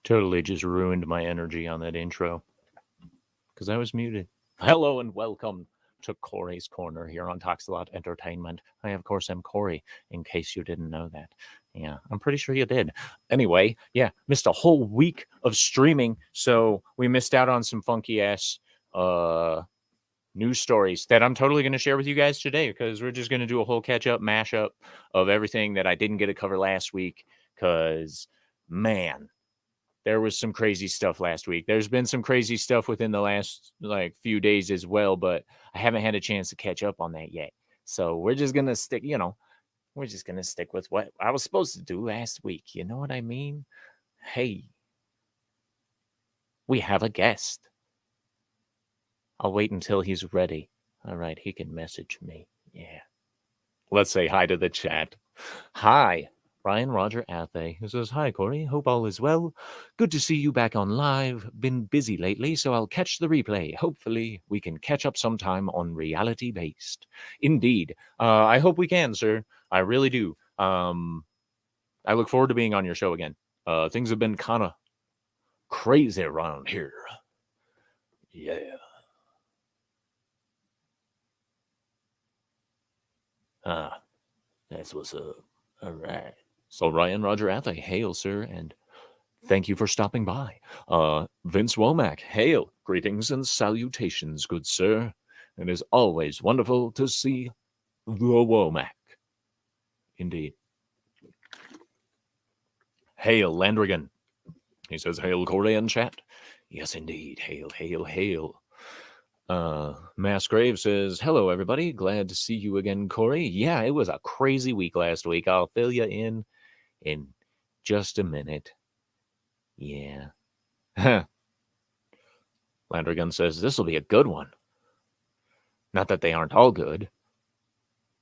Totally just ruined my energy on that intro because I was muted. Hello and welcome to Cory's Corner here on Talks-A-Lot Entertainment. I, of course, am Cory, in case you didn't know that. Yeah, I'm pretty sure you did. Anyway, yeah, missed a whole week of streaming, so we missed out on some funky-ass news stories that I'm totally going to share with you guys today because we're just going to do a whole catch-up, mashup of everything that I didn't get to cover last week because, man, there was some crazy stuff last week. There's been some crazy stuff within the last few days as well, but I haven't had a chance to catch up on that yet. So we're just going to stick, we're just going to stick with what I was supposed to do last week. You know what I mean? Hey, we have a guest. I'll wait until he's ready. All right, he can message me. Yeah. Let's say hi to the chat. Hi, Ryan Roger Athay, who says, "Hi, Cory. Hope all is well. Good to see you back on live. Been busy lately, so I'll catch the replay. Hopefully, we can catch up sometime on reality based." Indeed. I hope we can, sir. I really do. I look forward to being on your show again. Things have been kind of crazy around here. Yeah. That's what's up. All right. So, Ryan Roger Athay, hail, sir, and thank you for stopping by. Vince Womack, hail. Greetings and salutations, good sir. It is always wonderful to see the Womack. Indeed. Hail, Landrigan. He says, hail, Cory in chat. Yes, indeed. Hail, hail, hail. Mass Grave says, hello, everybody. Glad to see you again, Cory. Yeah, it was a crazy week last week. I'll fill you in just a minute. Yeah. Landrigan says, this will be a good one. Not that they aren't all good.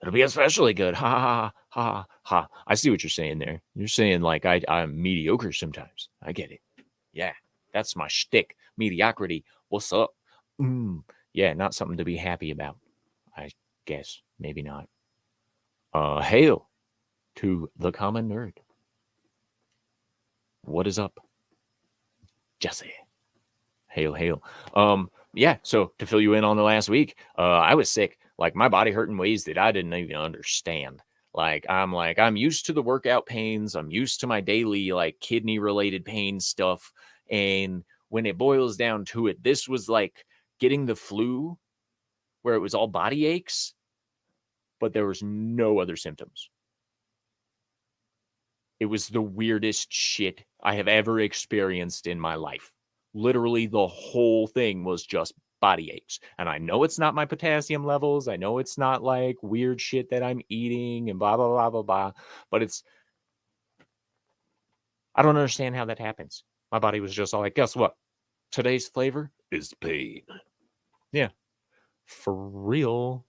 It'll be especially good. Ha ha ha ha. I see what you're saying there. You're saying like I'm mediocre sometimes. I get it. Yeah, that's my shtick. Mediocrity. What's up? Yeah, not something to be happy about. I guess. Maybe not. Hail to the common nerd. What is up, Jesse? Hail, hail. Yeah, so to fill you in on the last week, I was sick. Like my body hurt in ways that I didn't even understand. I'm used to the workout pains. I'm used to my daily kidney related pain stuff. And when it boils down to it, this was like getting the flu where it was all body aches, but there was no other symptoms. It was the weirdest shit I have ever experienced in my life. Literally, the whole thing was just body aches. And I know it's not my potassium levels. I know it's not like weird shit that I'm eating and blah, blah, blah, blah, blah. But I don't understand how that happens. My body was just all like, guess what? Today's flavor is pain. Yeah. For real.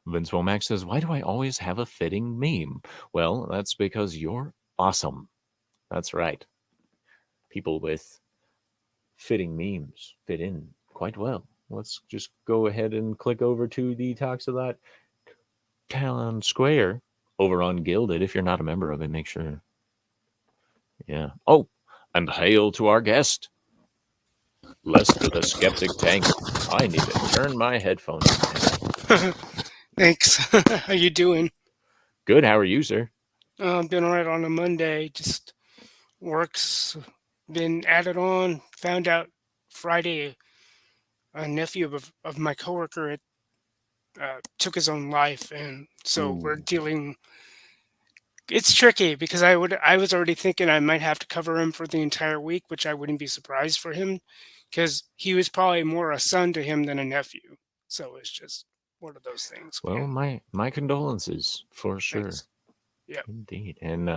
Vince Womack says, why do I always have a fitting meme? Well, that's because you're awesome. That's right. People with fitting memes fit in quite well. Let's just go ahead and click over to the Talks-A-Lot Town Square over on Gilded. If you're not a member of it, make sure. Yeah. Oh, and hail to our guest, Lester the Skeptic Tank. I need to turn my headphones down. Thanks. How you doing? Good. How are you, sir? I'm doing all right on a Monday. Just work's been added on. Found out Friday a nephew of my coworker took his own life, and so we're Ooh. dealing. It's tricky because I was already thinking I might have to cover him for the entire week, which I wouldn't be surprised for him, because he was probably more a son to him than a nephew. So it's just one of those things. Well, my condolences for sure. Thanks. Yeah. Indeed. And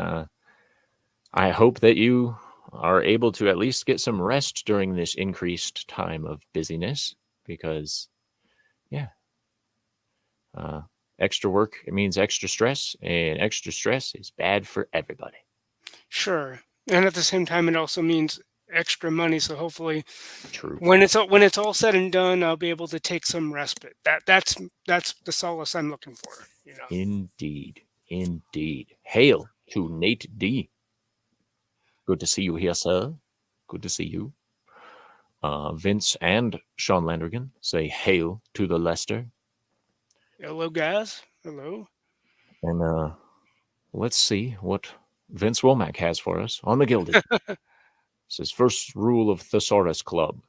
I hope that you are able to at least get some rest during this increased time of busyness because, yeah, extra work, it means extra stress, and extra stress is bad for everybody. Sure. And at the same time, it also means extra money. So hopefully, True. when it's all said and done, I'll be able to take some respite. That's the solace I'm looking for. You know. Indeed. Indeed. Hail to Nate D. Good to see you here, sir. Good to see you. Vince and Sean Landrigan say hail to the Lester. Hello, guys. Hello. And let's see what Vince Womack has for us on the Gilded. It says, first rule of Thesaurus Club.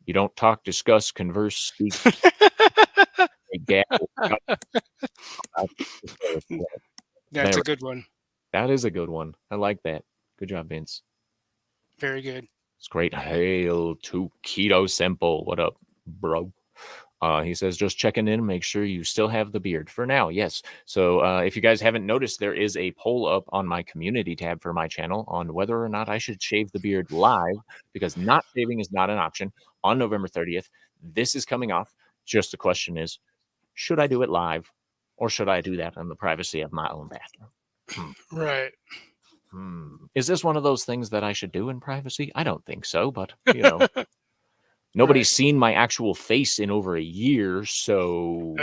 You don't talk, discuss, converse, speak, gabble. That's a good one. That is a good one. I like that. Good job, Vince. Very good. It's great. Hail to Keto Simple. What up, bro? He says, just checking in, make sure you still have the beard for now. Yes. So if you guys haven't noticed, there is a poll up on my community tab for my channel on whether or not I should shave the beard live, because not shaving is not an option on November 30th. This is coming off. Just the question is, should I do it live or should I do that in the privacy of my own bathroom? Right. Is this one of those things that I should do in privacy? I don't think so, but you know. Nobody's seen my actual face in over a year, so...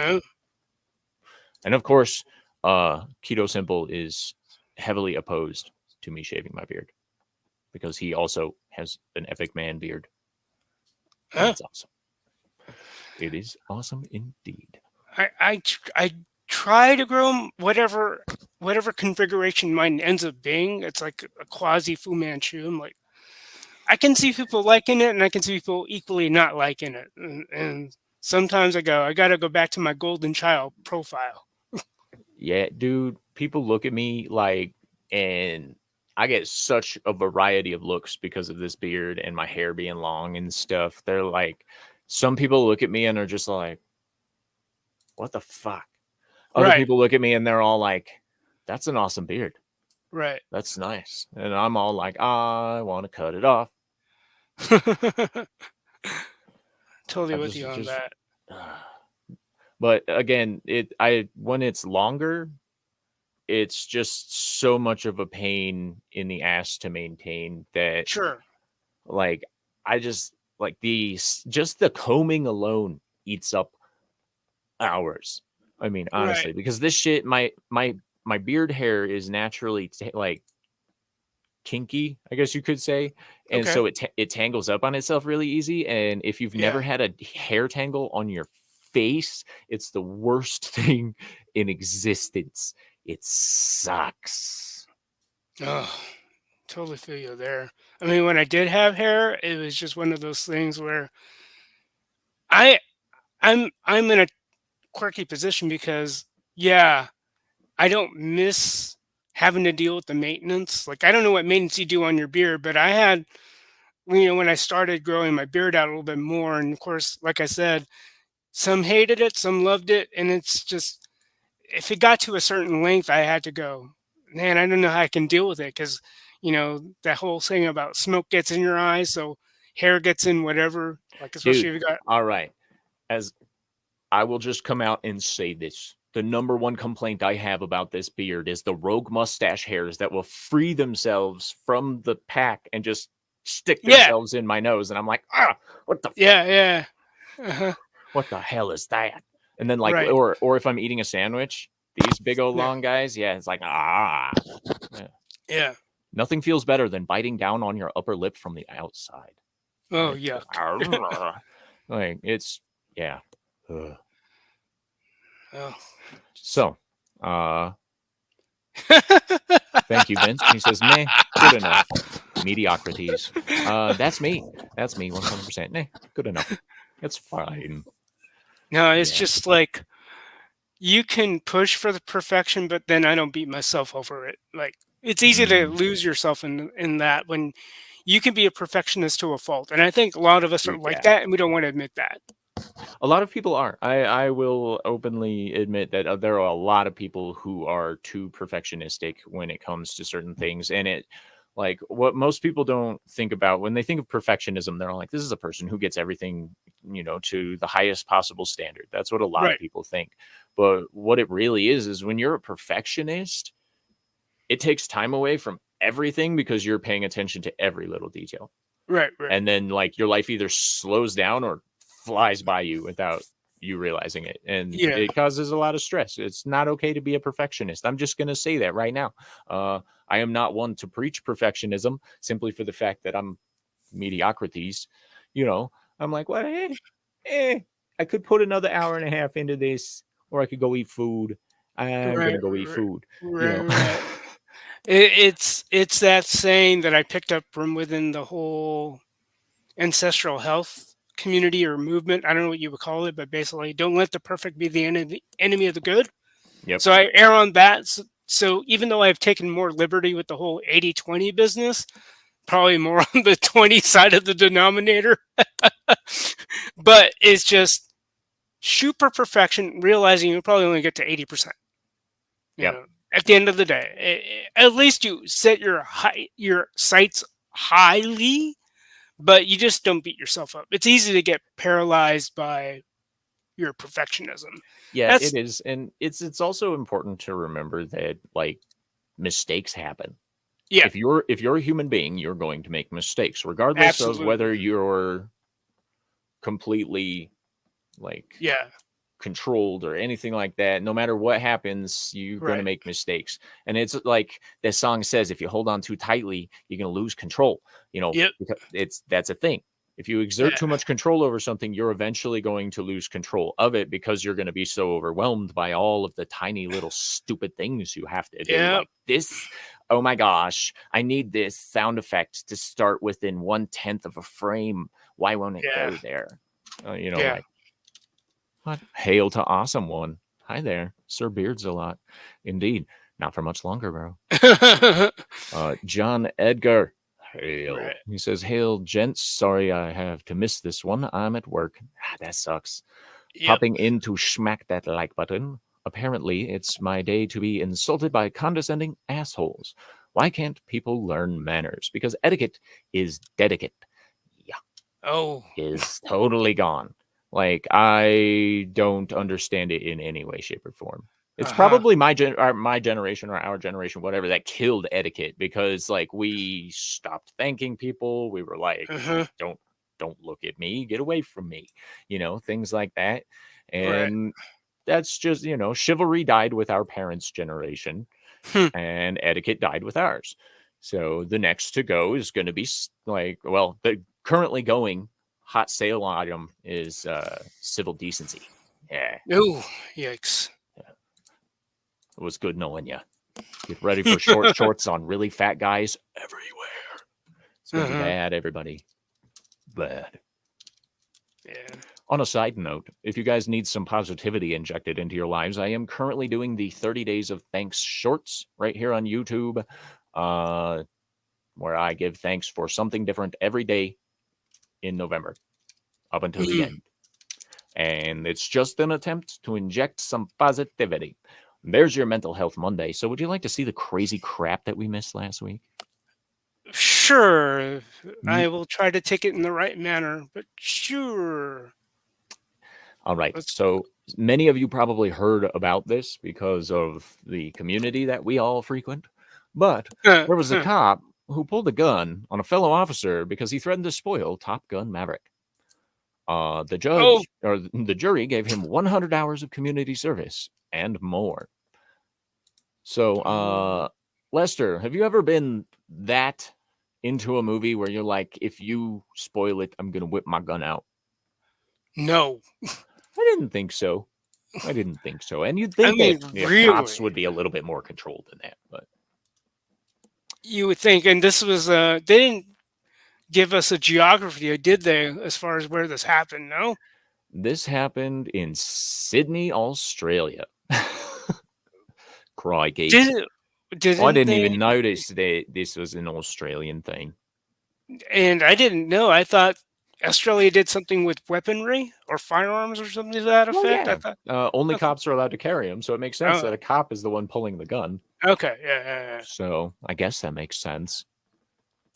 And of course, Keto Simple is heavily opposed to me shaving my beard because he also has an epic man beard. It's awesome. It is awesome indeed. I try to grow 'em whatever configuration mine ends up being. It's like a quasi Fu Manchu. I'm like, I can see people liking it, and I can see people equally not liking it. And sometimes I got to go back to my golden child profile. Yeah, dude, people look at me like, and I get such a variety of looks because of this beard and my hair being long and stuff. They're like, some people look at me and are just like, what the fuck? Other people look at me and they're all like, that's an awesome beard. Right. That's nice. And I'm all like, I want to cut it off. Totally with you on that. But again, when it's longer, it's just so much of a pain in the ass to maintain that. Sure. Like, I just like just the combing alone eats up hours. I mean, honestly, because this shit, my beard hair is naturally like kinky, I guess you could say, and so it tangles up on itself really easy. And if you've never had a hair tangle on your face, it's the worst thing in existence. It sucks. Oh, totally feel you there. I mean, when I did have hair, it was just one of those things where I'm in a quirky position because I don't miss having to deal with the maintenance. Like, I don't know what maintenance you do on your beard, but I had, when I started growing my beard out a little bit more, and of course, like I said, some hated it, some loved it, and it's just, if it got to a certain length, I had to go, man, I don't know how I can deal with it, because, that whole thing about smoke gets in your eyes, so hair gets in whatever, like, especially if you got... All right. As I will just come out and say this. The number one complaint I have about this beard is the rogue mustache hairs that will free themselves from the pack and just stick themselves in my nose. And I'm like, what the what the hell is that? And then like, or if I'm eating a sandwich, these big old long guys, it's like, Yeah. Nothing feels better than biting down on your upper lip from the outside. Oh, yuck. Like, it's, yeah. Ugh. Oh. So, thank you, Vince. He says, meh, good enough. Mediocrities. That's me. That's me, 100%. Nah, good enough. It's fine. No, it's just like, you can push for the perfection, but then I don't beat myself over it. Like, it's easy to lose yourself in that when you can be a perfectionist to a fault. And I think a lot of us are like that, and we don't want to admit that. A lot of people are. I will openly admit that there are a lot of people who are too perfectionistic when it comes to certain things. And it, like, what most people don't think about when they think of perfectionism, they're like, this is a person who gets everything, to the highest possible standard. That's what a lot of people think. But what it really is when you're a perfectionist, it takes time away from everything because you're paying attention to every little detail. Right. And then, like, your life either slows down or flies by you without you realizing it, and Yeah. it causes a lot of stress. It's not okay to be a perfectionist. I'm just going to say that right now. I am not one to preach perfectionism simply for the fact that I'm mediocrities. You know, I'm like, well, eh, I could put another hour and a half into this, or I could go eat food. I'm Right. gonna go eat Right. food. You Right. know, Right. It's that saying that I picked up from within the whole ancestral health community or movement. I don't know what you would call it, but basically, don't let the perfect be the enemy of the good. yep, So I err on that. So even though I've taken more liberty with the whole 80-20 business, probably more on the 20 side of the denominator, but it's just shoot for perfection, realizing you probably only get to 80%. You yep. know, at the end of the day, at least you set your sights highly, but you just don't beat yourself up. It's easy to get paralyzed by your perfectionism. Yeah, That's it is, and it's also important to remember that like mistakes happen. yeah, If you're a human being, you're going to make mistakes, regardless of whether absolutely. you're completely like Yeah, controlled or anything like that. No matter what happens, you're going to right. make mistakes. And it's like the song says, if you hold on too tightly, you're going to lose control. Yep. Because that's a thing. If you exert too Yeah. much control over something, you're eventually going to lose control of it because you're going to be so overwhelmed by all of the tiny little stupid things you have to do. Yeah. Like this, oh my gosh, I need this sound effect to start within 1/10 of a frame. Why won't it Yeah. go there? Yeah. Like what? Hail to awesome one. Hi there, Sir Beards a lot. Indeed. Not for much longer, bro. John Edgar. Hail. Right. He says, Hail, gents. Sorry I have to miss this one. I'm at work. That sucks. Yep. Popping in to smack that like button. Apparently, it's my day to be insulted by condescending assholes. Why can't people learn manners? Because etiquette is dedicate. Yeah, Oh. is totally gone. Like I don't understand it in any way, shape, or form. It's Uh-huh. probably my generation or our generation, whatever, that killed etiquette because like we stopped thanking people. We were like, Uh-huh. don't look at me, get away from me, things like that. Right. And that's just chivalry died with our parents' generation, Hmm. and etiquette died with ours. So the next to go is going to be like, well, the currently going hot sale item is civil decency. Yeah, Oh, yikes. it was good knowing you. Get ready for short shorts on really fat guys everywhere. It's going to be Uh-huh. bad, everybody. Bad. Yeah. On a side note, if you guys need some positivity injected into your lives, I am currently doing the 30 Days of Thanks shorts right here on YouTube, where I give thanks for something different every day in November up until the Mhm. end. And it's just an attempt to inject some positivity. There's your Mental Health Monday. So, would you like to see the crazy crap that we missed last week? Sure. I Ye- will try to take it in the right manner, but sure. All right. Let's So, many of you probably heard about this because of the community that we all frequent. But there was a huh. cop who pulled a gun on a fellow officer because he threatened to spoil Top Gun Maverick. The Oh, judge or the jury gave him 100 hours of community service and more. So, oh, Lester, have you ever been that into a movie where you're like, if you spoil it, I'm gonna whip my gun out? no. I didn't think so. I didn't think so. And you'd I think that mean, cops really, would be a little bit more controlled than that, but you would think, and this was, they didn't give us a geography, did they, as far as where this happened? No? this happened in Sydney, Australia. Crikey. Did I didn't didn't they? even notice that this was an Australian thing. And I didn't know. I thought Australia did something with weaponry or firearms or something to that Well, effect. yeah. Only I thought cops are allowed to carry them, so it makes sense oh, that a cop is the one pulling the gun. okay, yeah, yeah, yeah. So I guess that makes sense.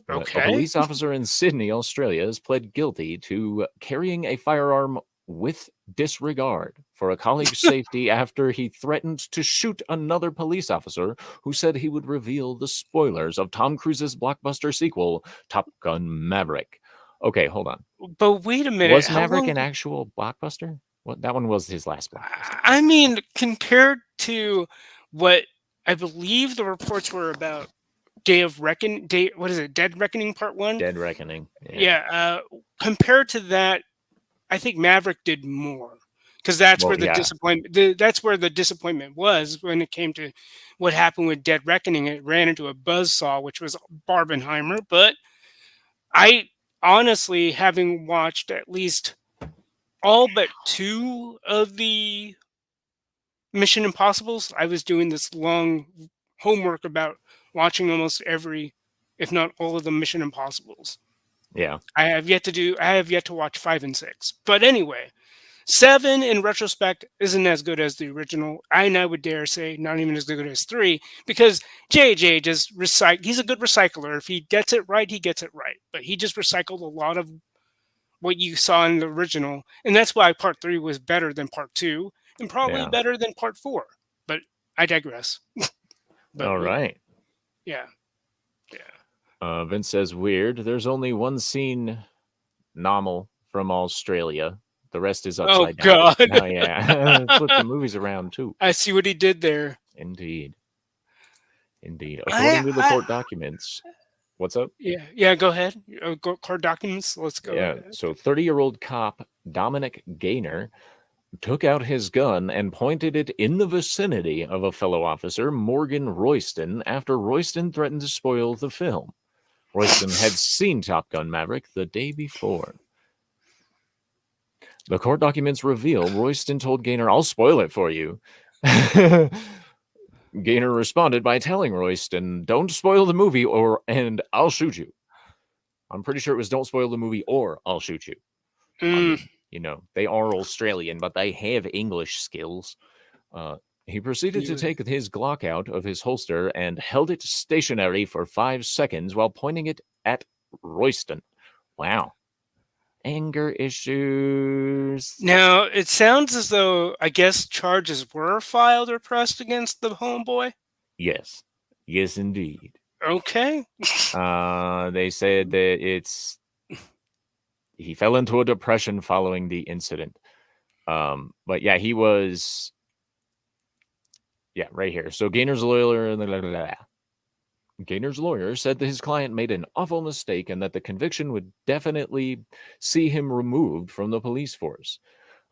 But a Okay. police officer in Sydney, Australia, has pled guilty to carrying a firearm with disregard for a colleague's safety after he threatened to shoot another police officer who said he would reveal the spoilers of Tom Cruise's blockbuster sequel, Top Gun Maverick. Okay, hold on. But wait a minute. Was How Maverick long? an actual blockbuster? What that one was his last blockbuster. I mean, compared to what I believe the reports were about Day, what is it, Dead Reckoning Part 1? Dead Reckoning. Yeah. Yeah, compared to that, I think Maverick did more, because that's Well, where yeah, that's where the disappointment was when it came to what happened with Dead Reckoning. It ran into a buzzsaw, which was Barbenheimer. But I honestly, having watched at least all but two of the Mission Impossibles, I was doing this long homework about watching almost every, if not all of the Mission Impossibles. yeah, I have yet to watch 5 and 6. But anyway, 7 in retrospect isn't as good as the original. And I would dare say not even as good as 3, because JJ just he's a good recycler. If he gets it right, he gets it right. But he just recycled a lot of what you saw in the original. And that's why part 3 was better than part 2 and probably yeah. better than part 4. But I digress. But All right. yeah. Yeah. Vince says weird. There's only one scene normal from Australia. The rest is Oh upside down. god. Oh yeah, flip the movies around too. I see what he did there. Indeed, indeed. I According to the I court documents, what's up? yeah, go ahead. Court documents. Let's go Yeah, ahead. so 30-year-old cop Dominic Gaynor took out his gun and pointed it in the vicinity of a fellow officer, Morgan Royston, after Royston threatened to spoil the film. Royston had seen Top Gun Maverick the day before. The court documents reveal Royston told Gaynor, "I'll spoil it for you." Gaynor responded by telling Royston, "Don't spoil the movie and I'll shoot you." I'm pretty sure it was "Don't spoil the movie or I'll shoot you." I Mm, mean, they are Australian, but they have English skills. He proceeded to you- take his Glock out of his holster and held it stationary for 5 seconds while pointing it at Royston. Wow. Anger issues. Now it sounds as though, I guess, charges were filed or pressed against the homeboy. Yes. Yes, indeed. Okay. They said that he fell into a depression following the incident. But yeah, he was, yeah, right here. So Gaynor's lawyer, Gaynor's lawyer said that his client made an awful mistake and that the conviction would definitely see him removed from the police force.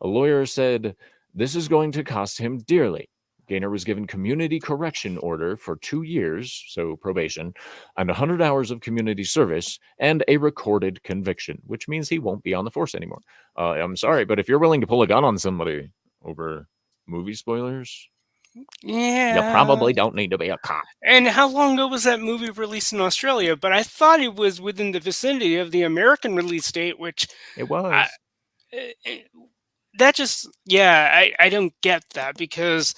A lawyer said, "This is going to cost him dearly." Gaynor was given community correction order for 2 years, so probation, and 100 hours of community service, and a recorded conviction, which means he won't be on the force anymore. I'm sorry, but if you're willing to pull a gun on somebody over movie spoilers, you Yeah. probably don't need to be a cop. And how long ago was that movie released in Australia? But I thought it was within the vicinity of the American release date, which It I, was. that just, yeah, I don't get that, because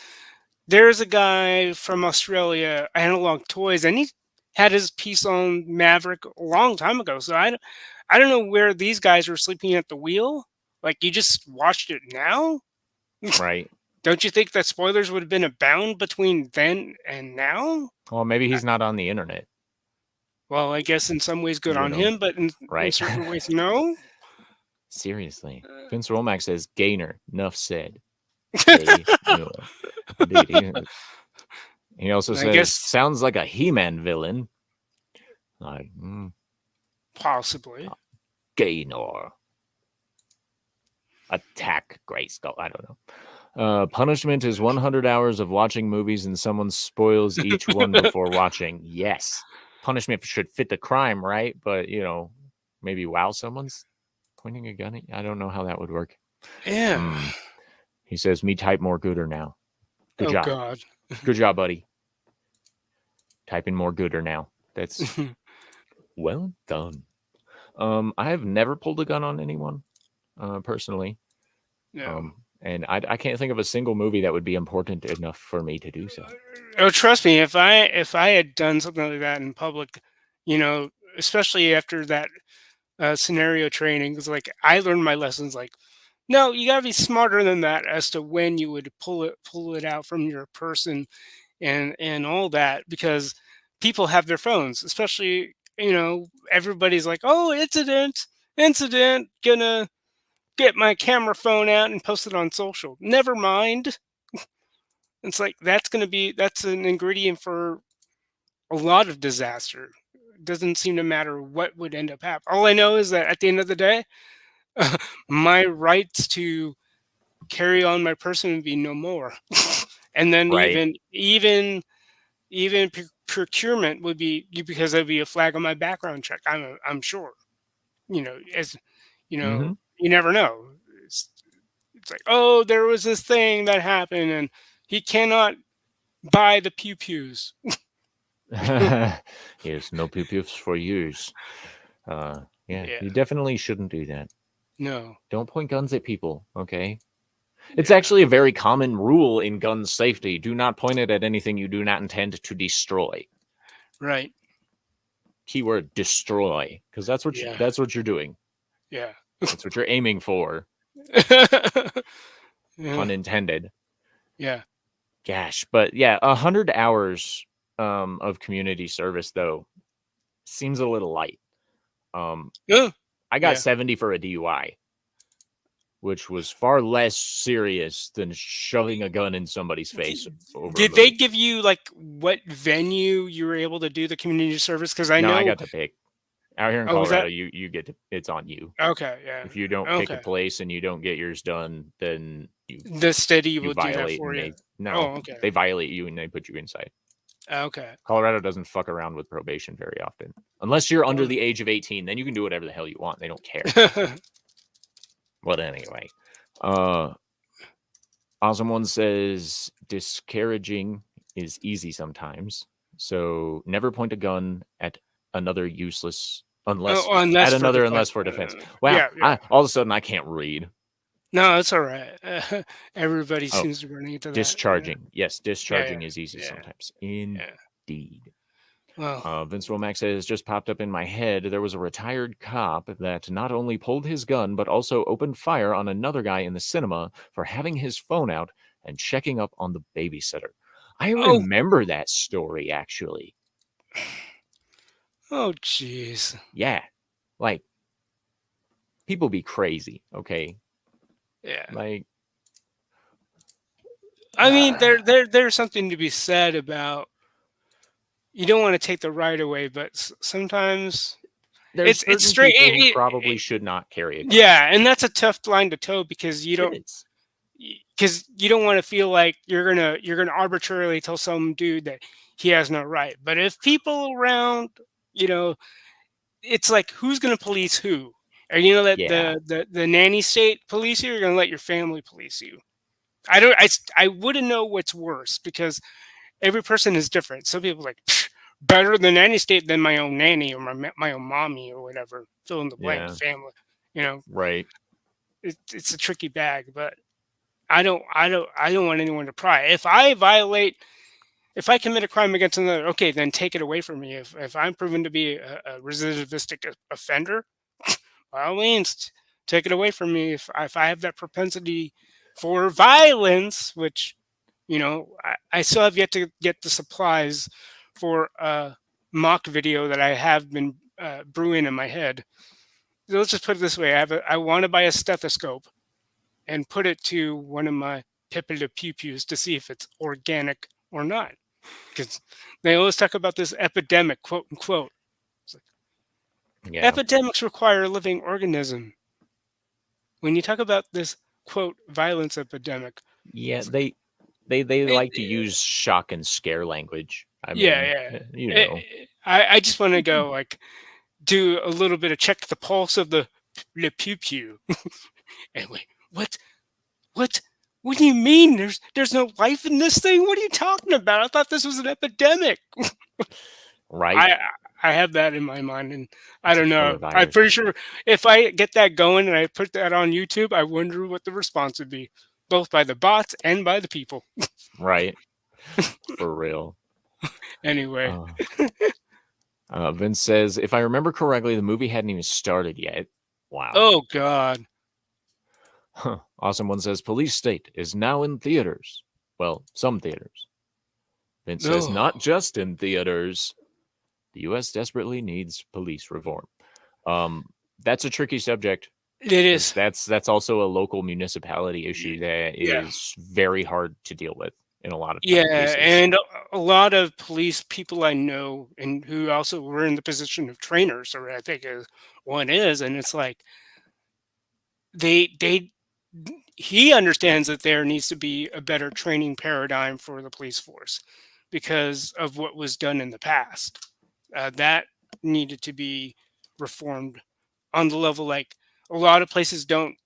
there's a guy from Australia, Analog Toys, and he had his piece on Maverick a long time ago. So I don't know where these guys were sleeping at the wheel. Like, you just watched it now? Right. Don't you think that spoilers would have been abound between then and now? Well, maybe Uh, he's not on the internet, Well, I guess in some ways good you on know, him, but in right? certain ways no. Seriously. Uh, Vince Romack says, Gaynor, enough said. Gaynor. Indeed. He also I says, guess sounds like a He-Man villain. Like, possibly. Gaynor. Attack Grayskull. I don't know. Punishment is 100 hours of watching movies and someone spoils each one before watching. Yes. Punishment should fit the crime, right? But, maybe while someone's pointing a gun at you. I don't know how that would work. Yeah. He says, me type more gooder now. Good Oh job. God. Good job, buddy. Typing more gooder now. That's well done. I have never pulled a gun on anyone, personally. No. And I can't think of a single movie that would be important enough for me to do so. Oh, trust me, if I had done something like that in public, especially after that scenario training, it's like I learned my lessons. Like, no, you gotta be smarter than that as to when you would pull it out from your person and all that, because people have their phones, especially everybody's like, oh, incident, gonna get my camera phone out and post it on social. Never mind. It's like that's an ingredient for a lot of disaster. It doesn't seem to matter what would end up happening. All I know is that at the end of the day, my rights to carry on my person would be no more. And then Right. even procurement would be because there'd be a flag on my background check. I'm sure. As Mm-hmm. you never know. It's, it's like, oh, there was this thing that happened, and he cannot buy the pew pews. Yes, no pew pews for years. Yeah, Yeah. you definitely shouldn't do that. No. Don't point guns at people, okay? It's Yeah. actually a very common rule in gun safety. Do not point it at anything you do not intend to destroy. Right. Keyword destroy, because Yeah. that's what you're doing. Yeah. That's what you're aiming for. Yeah. Pun intended. Yeah. Gosh, but yeah, 100 hours of community service though seems a little light. Yeah. I got Yeah. 70 for a DUI, which was far less serious than shoving a gun in somebody's face over a Did they movie. give you like what venue you were able to do the community service? Because I No, I know. got to pick. Out here in Oh, was Colorado, that you get to. It's on you. okay? Yeah. If you don't pick a Okay. place and you don't get yours done, then The city you will do that violate, for and you. no, Oh, okay. they violate you and they put you inside. Okay. Colorado doesn't fuck around with probation very often, unless you're under Oh. the age of 18. Then you can do whatever the hell you want. They don't care. But anyway, Awesome One says discouraging is easy sometimes, so never point a gun at another useless unless Oh, unless for defense. unless for defense. Wow, Yeah. Yeah. all of a sudden I can't read. No, it's all right. Everybody Oh, seems to be running into that. discharging. Yes, Yeah. Yeah. discharging is easy Yeah. sometimes. Yeah. Indeed. Well. Vince Romack says, just popped up in my head. There was a retired cop that not only pulled his gun, but also opened fire on another guy in the cinema for having his phone out and checking up on the babysitter. I Oh. remember that story, actually. Oh, jeez. Yeah. Like, people be crazy, okay? Yeah. Like, I mean, there's something to be said about you don't want to take the right away, but sometimes there's it's certain straight. people who probably should not carry a gun. Yeah, and that's a tough line to toe because It is. you don't want to feel like you're gonna arbitrarily tell some dude that he has no right. But if people around, you know, it's like who's gonna police who? Are you gonna let Yeah. the nanny state police you? Or you're gonna let your family police you? I don't. I wouldn't know what's worse because every person is different. Some people are like "Psh, better than any state than my own nanny or my own mommy or whatever. Fill in the blank Yeah. family. You know, Right. it's a tricky bag, but I don't want anyone to pry. If I commit a crime against another, okay, then take it away from me. If I'm proven to be a recidivistic offender, by all means, take it away from me. If I have that propensity for violence, which I still have yet to get the supplies for a mock video that I have been brewing in my head. So let's just put it this way: I want to buy a stethoscope and put it to one of my pipilla pew pews to see if it's organic or not. Because they always talk about this epidemic, quote unquote. It's like, Yeah. epidemics require a living organism. When you talk about this quote violence epidemic, Yeah, it's like, they it, like to use shock and scare language. I yeah, mean, yeah. you Eh, know. I just want to go like do a little bit of check the pulse of the le pew pew. Anyway, what what do you mean? There's no life in this thing? What are you talking about? I thought this was an epidemic. Right? I I have that in my mind, and I It's a don't killer know. I'm virus. pretty sure if I get that going and I put that on YouTube, I wonder what the response would be, both by the bots and by the people. Right? For real. Anyway, Uh, Vince says, if I remember correctly, the movie hadn't even started yet. Wow. oh God, Huh. Awesome One says, Police State is now in theaters. Well, some theaters. Vince says, no, not just in theaters. The U.S. desperately needs police reform. That's a tricky subject. It because is. that's also a local municipality issue that Yeah. is very hard to deal with in a lot of Yeah, cases. and a lot of police people I know and who also were in the position of trainers, or I think one is, and it's like they he understands that there needs to be a better training paradigm for the police force because of what was done in the past. That needed to be reformed on the level like a lot of places don't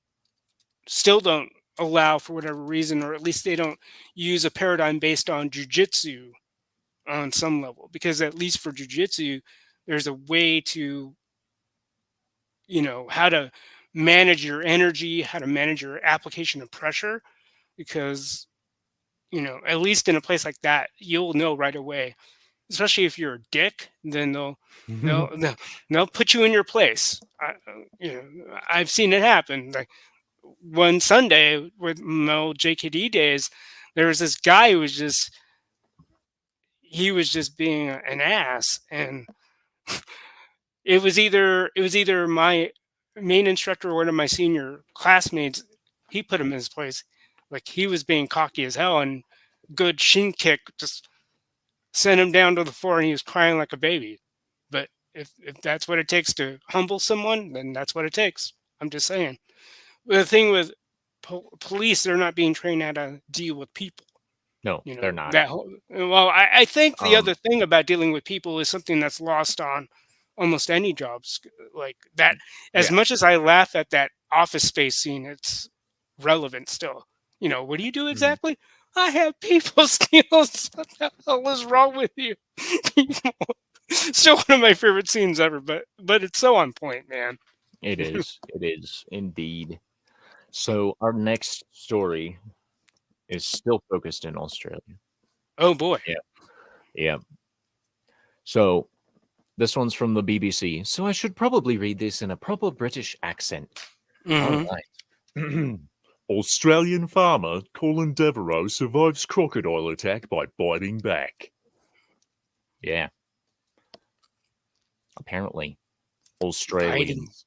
still don't allow for whatever reason, or at least they don't use a paradigm based on jujitsu on some level. Because at least for jujitsu, there's a way to, how to manage your energy, how to manage your application of pressure. Because, at least in a place like that, you'll know right away. Especially if you're a dick, then they'll they'll, they'll put you in your place. I've seen it happen. Like one Sunday with my old JKD days, there was this guy who was just being an ass, and it was either my main instructor or one of my senior classmates. He put him in his place. Like he was being cocky as hell, and good shin kick just sent him down to the floor, and he was crying like a baby. But if that's what it takes to humble someone, then that's what it takes. I'm just saying. The thing with police, they're not being trained how to deal with people. No, they're not. That whole, well, I think the Um, other thing about dealing with people is something that's lost on almost any jobs like that. As yeah. much as I laugh at that Office Space scene, it's relevant still. What do you do Mhm. exactly? I have people skills. What the hell is wrong with you? Still one of my favorite scenes ever, but it's so on point, man. It is. It is indeed. So our next story is still focused in Australia. Oh boy. Yeah. Yeah. So this one's from the BBC. So I should probably read this in a proper British accent. All Hmm. right. Australian farmer Colin Devereaux survives crocodile attack by biting back. Yeah. Apparently, Biting. Australians.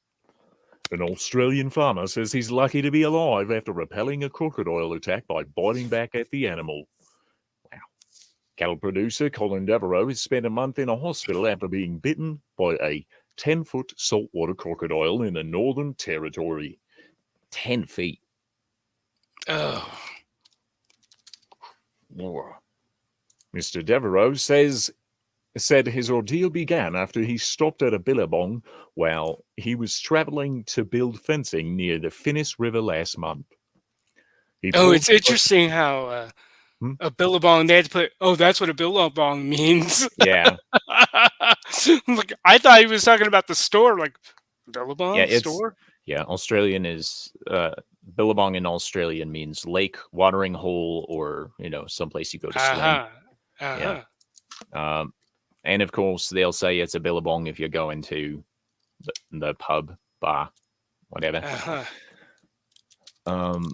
An Australian farmer says he's lucky to be alive after repelling a crocodile attack by biting back at the animal. Wow. Cattle producer Colin Devereaux has spent a month in a hospital after being bitten by a 10-foot saltwater crocodile in the Northern Territory. 10 feet. Oh. Mr. Devereaux said his ordeal began after he stopped at a billabong while he was traveling to build fencing near the Finnis River last month. He Oh, paused. it's interesting how Hmm? a billabong. They had to put. Oh, that's what a billabong means. Yeah, Like I thought he was talking about the store, like yeah, billabong it's store. Australian is billabong in Australian means lake, watering hole, or someplace you go to swim. Uh huh. Yeah, Uh um, and of course they'll say it's a billabong if you're going to the pub, bar, whatever. huh. Um,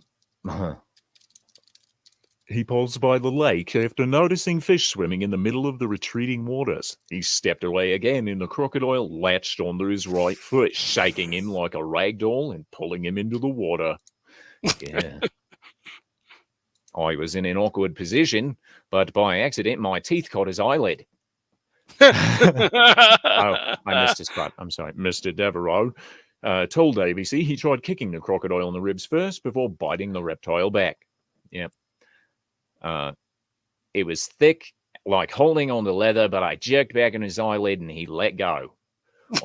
He paused by the lake after noticing fish swimming in the middle of the retreating waters. He stepped away again and the crocodile latched onto his right foot, shaking him like a rag doll and pulling him into the water. Yeah. I was in an awkward position, but by accident my teeth caught his eyelid. Oh, I missed his butt. I'm sorry. Mr. Devereaux told ABC he tried kicking the crocodile in the ribs first before biting the reptile back. Yep. It was thick, like holding on to leather, but I jerked back on his eyelid and he let go.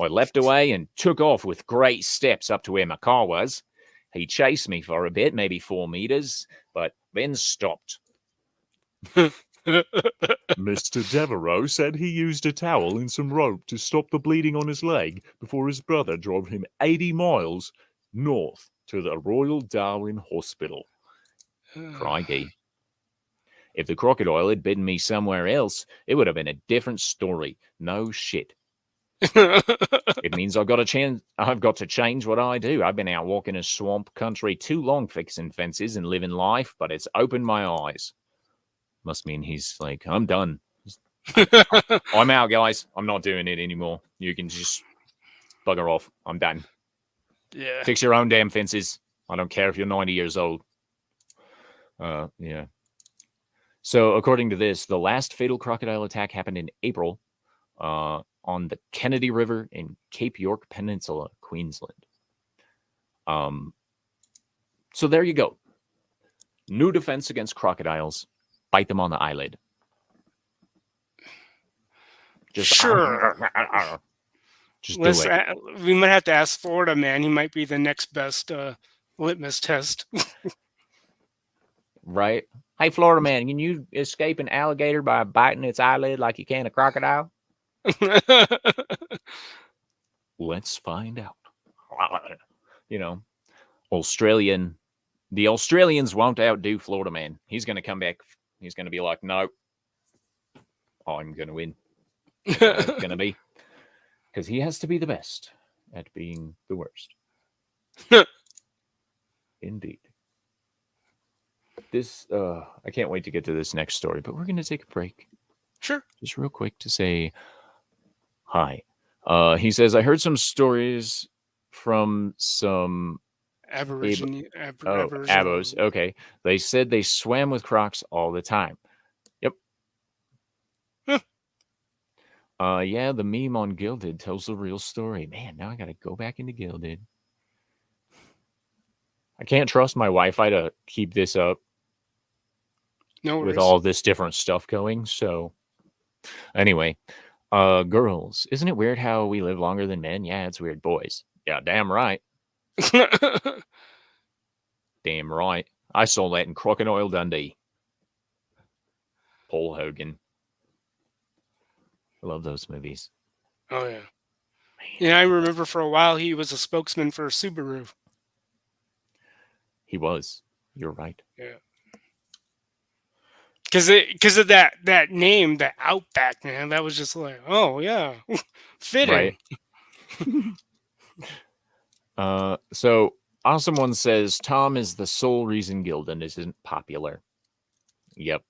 I leapt away and took off with great steps up to where my car was. He chased me for a bit, maybe 4 meters, but then stopped. Mr. Devereaux said he used a towel and some rope to stop the bleeding on his leg before his brother drove him 80 miles north to the Royal Darwin Hospital. Crikey. If the crocodile had bitten me somewhere else, it would have been a different story. No shit. It means I've got to change what I do. I've been out walking a swamp country too long fixing fences and living life, but it's opened my eyes. Must mean he's like, I'm done. I'm out, guys. I'm not doing it anymore. You can just bugger off. I'm done. Yeah. Fix your own damn fences. I don't care if you're 90 years old. Yeah. So, according to this, the last fatal crocodile attack happened in April on the Kennedy River in Cape York Peninsula, Queensland. So there you go. New defense against crocodiles. Bite them on the eyelid. Just Sure. just do it. We might have to ask Florida man. He might be the next best litmus test. Right? Hey, Florida man, can you escape an alligator by biting its eyelid like you can a crocodile? Let's find out. You know, the Australians won't outdo Florida man. He's going to come back. He's going to be like, no, I'm going to win. That's how it's going to be. Because he has to be the best at being the worst. Indeed. This, I can't wait to get to this next story, but we're going to take a break. Sure. Just real quick to say hi. He says, I heard some stories from some Abos. Okay. They said they swam with crocs all the time. Yep. Yeah, the meme on Gilded tells the real story. Man, now I got to go back into Gilded. I can't trust my Wi-Fi to keep this up. No worries. With all this different stuff going. So anyway, girls, isn't it weird how we live longer than men? Yeah, it's weird. Boys. Yeah, damn right. Damn right. I saw that in Crocodile Dundee. Paul Hogan. I love those movies. Oh, yeah. Yeah, I remember for a while he was a spokesman for Subaru. He was. You're right. Yeah. Because of that name, the Outback, man. That was just like, oh, yeah. Fitting. Right. So, Awesome One says, Tom is the sole reason Gilded isn't popular. Yep.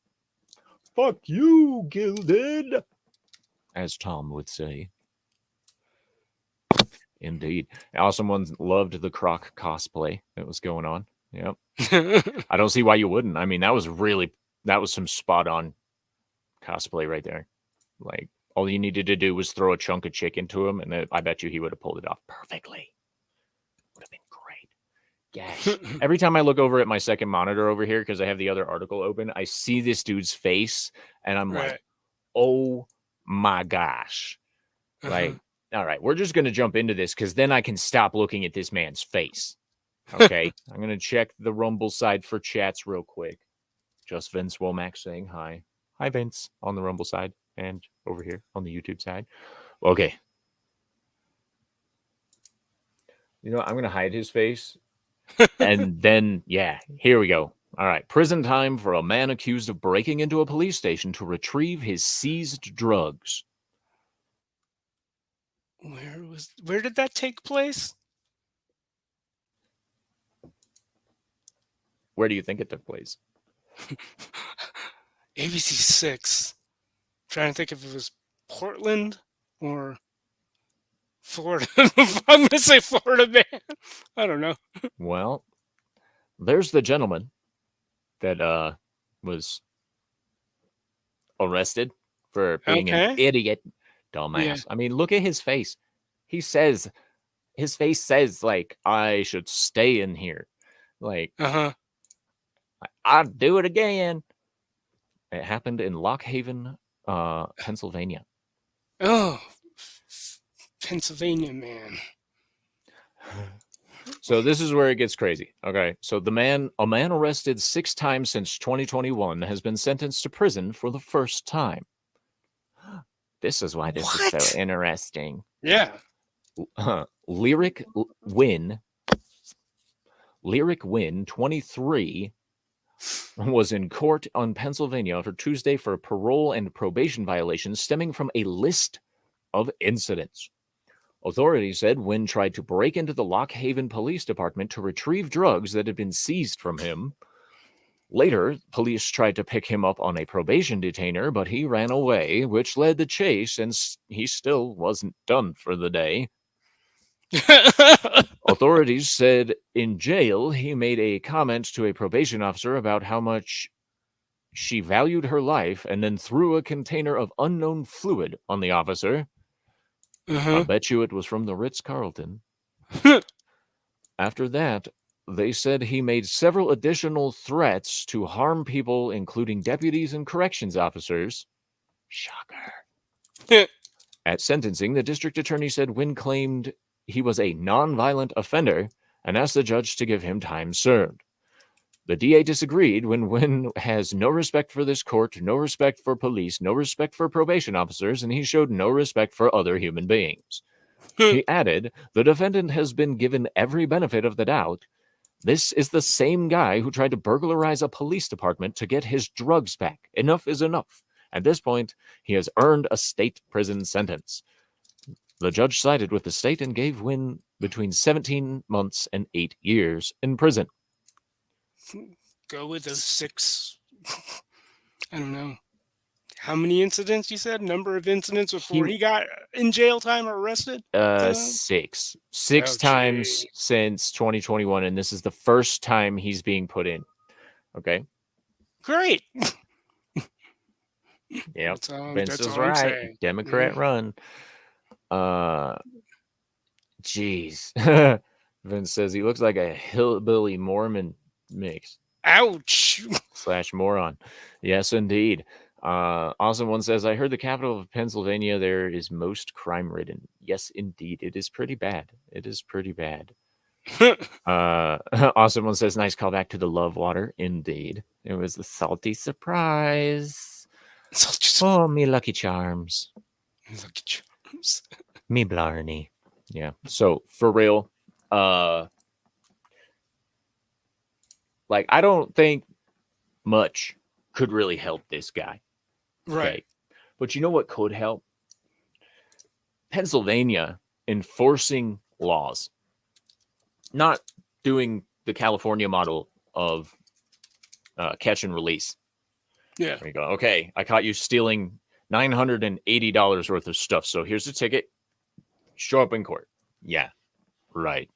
Fuck you, Gilded. As Tom would say. Indeed. Awesome One loved the Croc cosplay that was going on. Yep. I don't see why you wouldn't. I mean, that was some spot on cosplay right there. Like, all you needed to do was throw a chunk of chicken to him, and I bet you he would have pulled it off perfectly. Would have been great. Gosh. Every time I look over at my second monitor over here, because I have the other article open, I see this dude's face, and I'm like, oh my gosh. Like, all right, we're just going to jump into this, because then I can stop looking at this man's face. Okay, I'm going to check the Rumble side for chats real quick. Just Vince Womack saying hi. Hi, Vince, on the Rumble side and over here on the YouTube side. Okay. You know, I'm going to hide his face. And then, yeah, here we go. All right. Prison time for a man accused of breaking into a police station to retrieve his seized drugs. Where did that take place? Where do you think it took place? ABC6. Trying to think if it was Portland or Florida. I'm going to say Florida, man. I don't know. Well, there's the gentleman that was arrested for being an idiot, dumbass. Yeah. I mean, look at his face. His face says, like, I should stay in here. Like, I'll do it again. It happened in Lock Haven, Pennsylvania. Oh, Pennsylvania, man. So this is where it gets crazy. Okay, so a man arrested 6 times since 2021 has been sentenced to prison for the first time. This is why this is so interesting. Yeah. Lyric Win, 23, was in court on Pennsylvania for Tuesday for parole and probation violations stemming from a list of incidents. Authorities said Wynn tried to break into the Lock Haven Police Department to retrieve drugs that had been seized from him. Later, police tried to pick him up on a probation detainer, but he ran away, which led the chase, and he still wasn't done for the day. Authorities said in jail he made a comment to a probation officer about how much she valued her life and then threw a container of unknown fluid on the officer. I bet you it was from the Ritz-Carlton. After that, they said he made several additional threats to harm people, including deputies and corrections officers. Shocker. At sentencing, the district attorney said Wynn claimed he was a nonviolent offender and asked the judge to give him time served. The DA disagreed when Wynn has no respect for this court, no respect for police, no respect for probation officers, and he showed no respect for other human beings. He added, the defendant has been given every benefit of the doubt. This is the same guy who tried to burglarize a police department to get his drugs back. Enough is enough. At this point, he has earned a state prison sentence. The judge sided with the state and gave Wynn between 17 months and 8 years in prison. Go with those 6. I don't know. How many incidents you said? Number of incidents before he got in jail time or arrested? 6. 6 times since 2021, and this is the first time he's being put in. Okay. Great. Yep. Vince is right. Democrat run. Jeez. Vince says he looks like a hillbilly Mormon mix. Ouch. / moron. Yes, indeed. Awesome One says, I heard the capital of Pennsylvania there is most crime-ridden. Yes, indeed. It is pretty bad. It is pretty bad. Awesome One says, nice callback to the love water. Indeed. It was the salty surprise. Oh, me lucky charms. Lucky charms. Me blarney. Yeah. So, for real, like, I don't think much could really help this guy. Right. Okay. But you know what could help? Pennsylvania enforcing laws. Not doing the California model of catch and release. Yeah. There you go. Okay, I caught you stealing $980 worth of stuff. So here's the ticket. Show up in court. Yeah, right.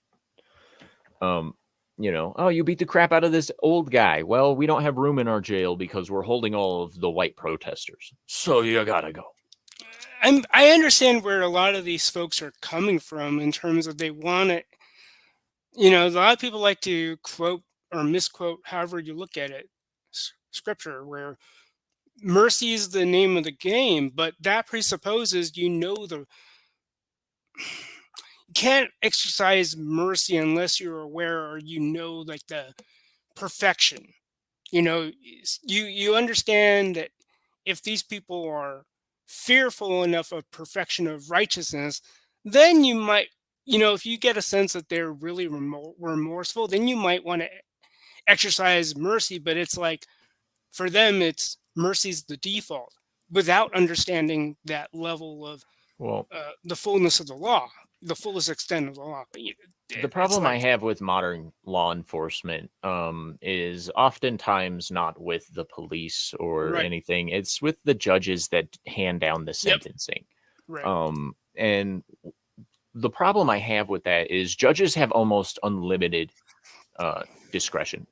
You beat the crap out of this old guy. Well, we don't have room in our jail because we're holding all of the white protesters. So you gotta go. I understand where a lot of these folks are coming from in terms of they want it. A lot of people like to quote or misquote, however you look at it, scripture, where mercy is the name of the game, but that presupposes you can't exercise mercy unless you're aware or like the perfection. You understand that if these people are fearful enough of perfection of righteousness, then you might, if you get a sense that they're really remorseful, then you might want to exercise mercy. But it's like, for them, it's mercy's the default without understanding that level of the fullness of the law, the fullest extent of the law. The problem I have with modern law enforcement is oftentimes not with the police or anything. It's with the judges that hand down the sentencing. Right. And the problem I have with that is judges have almost unlimited discretion.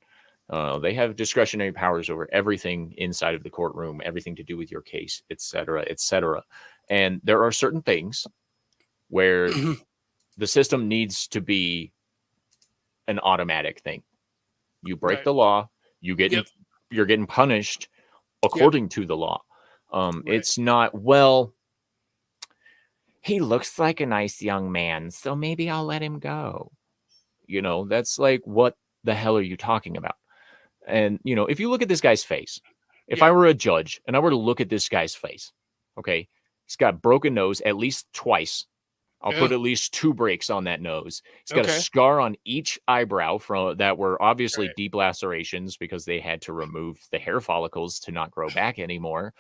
They have discretionary powers over everything inside of the courtroom, everything to do with your case, et cetera, et cetera. And there are certain things where the system needs to be an automatic thing. You break the law, you're getting punished according to the law. It's not, well, he looks like a nice young man, so maybe I'll let him go. That's like, what the hell are you talking about? And, if you look at this guy's face, if I were a judge and I were to look at this guy's face, okay, he's got a broken nose at least twice. I'll put at least 2 breaks on that nose. He's got a scar on each eyebrow that were obviously deep lacerations because they had to remove the hair follicles to not grow back anymore.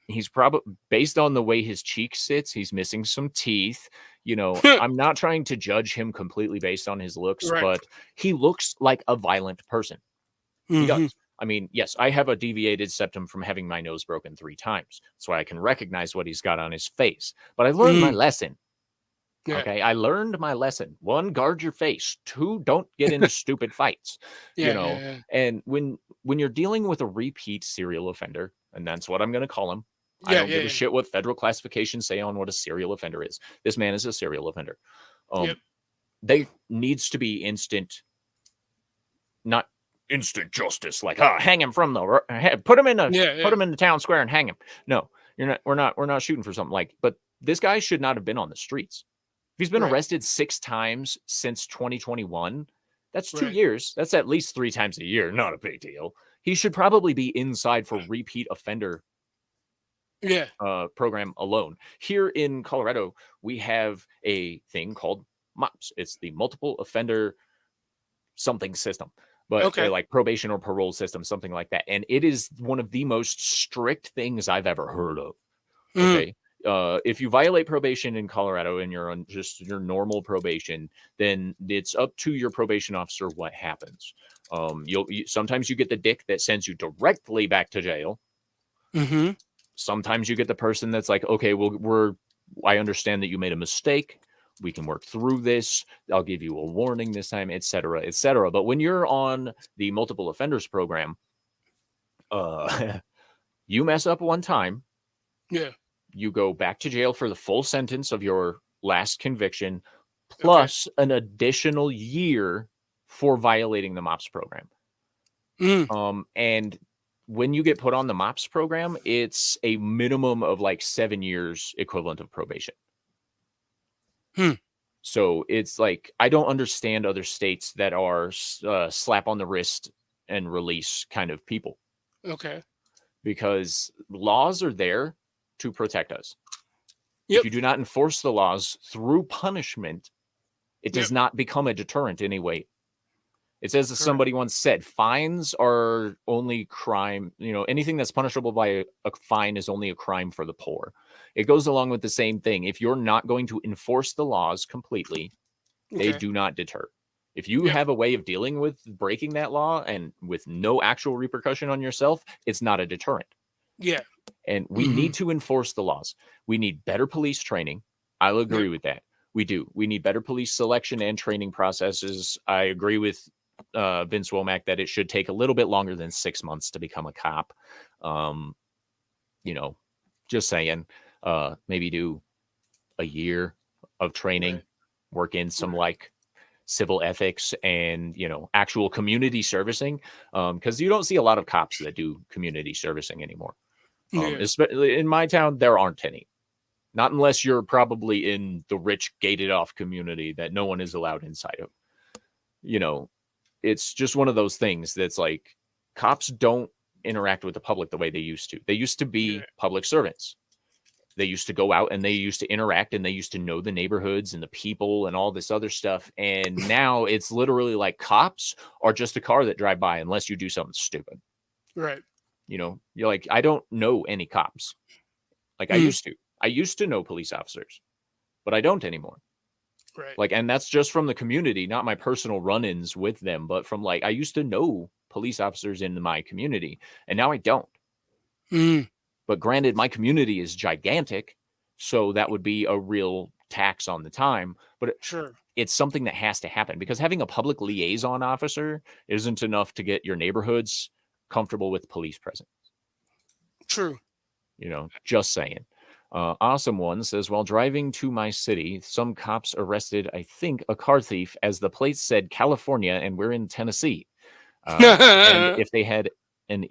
He's probably, based on the way his cheek sits, he's missing some teeth. I'm not trying to judge him completely based on his looks, but he looks like a violent person. He does. I mean, yes, I have a deviated septum from having my nose broken 3 times. That's why I can recognize what he's got on his face. But I learned my lesson. Yeah. Okay, I learned my lesson. One, guard your face. Two, don't get into stupid fights. You Yeah, yeah, know, yeah. and when you're dealing with a repeat serial offender, and that's what I'm going to call him. I Yeah, don't yeah, give a yeah. shit what federal classifications say on what a serial offender is. This man is a serial offender. Yep. There needs to be not instant justice, like hang him from the put him in Yeah, put yeah. him in the town square and hang him. No, you're not. We're not shooting for something like. But this guy should not have been on the streets. If he's been Right, arrested 6 times since 2021, that's 2 right. years. That's at least 3 times a year. Not a big deal. He should probably be inside for repeat offender Yeah. program alone. Here in Colorado, we have a thing called MOPS. It's the multiple offender something system, but Okay. like probation or parole system, something like that. And it is one of the most strict things I've ever heard of. Mhm. Okay. If you violate probation in Colorado and you're on just your normal probation, then it's up to your probation officer what happens. Sometimes you get the dick that sends you directly back to jail. Mhm. Sometimes you get the person that's like, okay, well, I understand that you made a mistake. We can work through this. I'll give you a warning this time, et cetera, et cetera. But when you're on the multiple offenders program, you mess up one time, Yeah. you go back to jail for the full sentence of your last conviction, Okay. plus an additional year for violating the MOPS program. Mm. And when you get put on the MOPS program, it's a minimum of like 7 years equivalent of probation. Hmm. So it's like, I don't understand other states that are slap on the wrist and release kind of people, Okay. because laws are there to protect us. If Yep. you do not enforce the laws through punishment, it Yep. does not become a deterrent anyway. It's as Correct. somebody once said, fines are only crime. Anything that's punishable by a fine is only a crime for the poor. It goes along with the same thing. If you're not going to enforce the laws completely, they Okay. do not deter. If you Yep. have a way of dealing with breaking that law and with no actual repercussion on yourself, it's not a deterrent. Yeah. And we need Mhm. to enforce the laws. We need better police training. I'll Yep. agree with that. We do. We need better police selection and training processes. I agree with Vince Womack that it should take a little bit longer than 6 months to become a cop. Um, you know, just saying, maybe do a year of training, Right. work in some Right. like civil ethics and actual community servicing, because you don't see a lot of cops that do community servicing anymore. Yeah. Especially in my town, there aren't any. Not unless you're probably in the rich gated off community that no one is allowed inside of. You know, it's just one of those things that's like, cops don't interact with the public the way they used to. They used to Yeah. be public servants. They used to go out and they used to interact and they used to know the neighborhoods and the people and all this other stuff. And now it's literally like cops are just a car that drive by unless you do something stupid. Right. You're like, I don't know any cops. Like I Mm. used to. I used to know police officers, but I don't anymore. Right. Like, and that's just from the community, not my personal run-ins with them, but from like, I used to know police officers in my community and now I don't. Mm. But granted, my community is gigantic, so that would be a real tax on the time. But Sure. it's something that has to happen, because having a public liaison officer isn't enough to get your neighborhoods comfortable with police presence. True. Just saying. Awesome One says, while driving to my city, some cops arrested, I think, a car thief as the plates said California and we're in Tennessee. And if they had an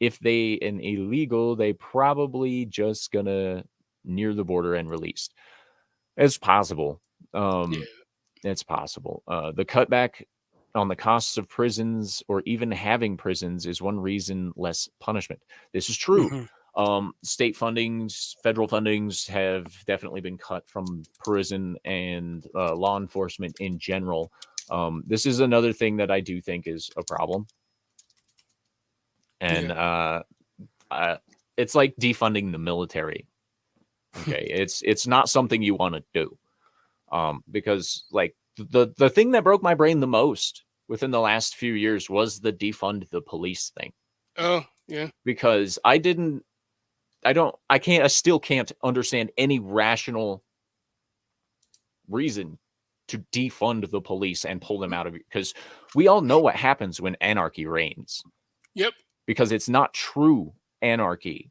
illegal, they probably just gonna near the border and released. It's possible. Yeah. It's possible. The cutback on the costs of prisons or even having prisons is one reason less punishment. This is true. Mhm. State fundings, federal fundings have definitely been cut from prison and law enforcement in general. This is another thing that I do think is a problem. And Yeah. it's like defunding the military. Okay, it's not something you want to do, because like the thing that broke my brain the most within the last few years was the defund the police thing, Oh, yeah. because I still can't understand any rational reason to defund the police and pull them out of it, because we all know what happens when anarchy reigns. Yep. Because it's not true anarchy.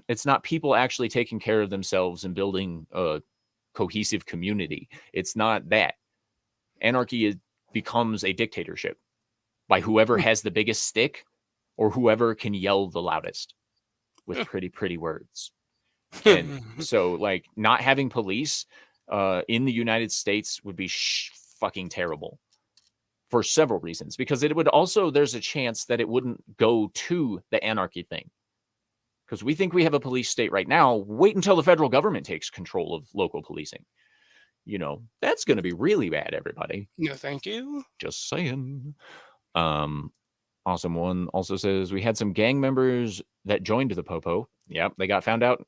It's not people actually taking care of themselves and building a cohesive community. It's not that. Anarchy becomes a dictatorship by whoever has the biggest stick or whoever can yell the loudest with pretty words. And so, like, not having police in the United States would be fucking terrible for several reasons, because it would also, there's a chance that it wouldn't go to the anarchy thing. Because we think we have a police state right now. Wait until the federal government takes control of local policing. You know, that's going to be really bad, everybody. No, thank you. Just saying. Awesome One also says, we had some gang members that joined the Popo. Yep, they got found out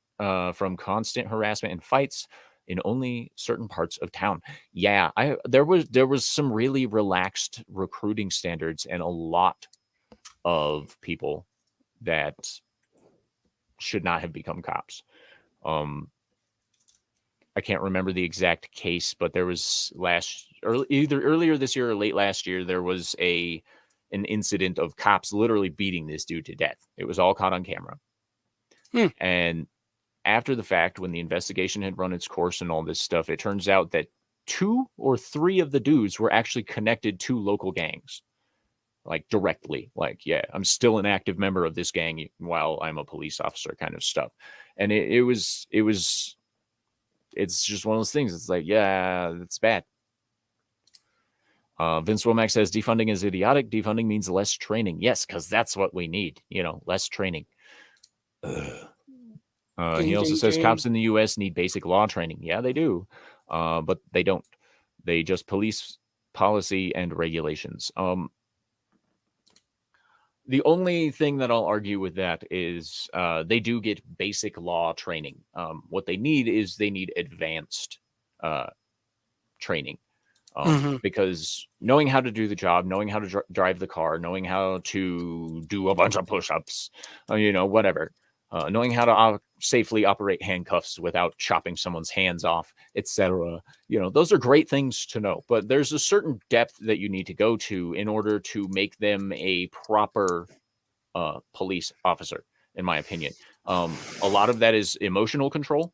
from constant harassment and fights in only certain parts of town. Yeah, there was some really relaxed recruiting standards, and a lot of people that should not have become cops. I can't remember the exact case, but there was either earlier this year or late last year, there was an incident of cops literally beating this dude to death. It was all caught on camera. And after the fact, when the investigation had run its course and all this stuff, it turns out that 2 or 3 of the dudes were actually connected to local gangs. Like, directly. Like, yeah, I'm still an active member of this gang while I'm a police officer, kind of stuff. And it's just one of those things. It's like, yeah, it's bad. Vince Womack says defunding is idiotic. Defunding means less training. Yes, because that's what we need. You know, less training. He also says cops in the U.S. need basic law training. Yeah, they do. But they don't. They just police policy and regulations. The only thing that I'll argue with that is they do get basic law training. What they need is they need advanced training. Because knowing how to do the job, knowing how to drive the car, knowing how to do a bunch of push-ups, whatever, knowing how to safely operate handcuffs without chopping someone's hands off, etc. Those are great things to know, but there's a certain depth that you need to go to in order to make them a proper police officer, in my opinion. A lot of that is emotional control,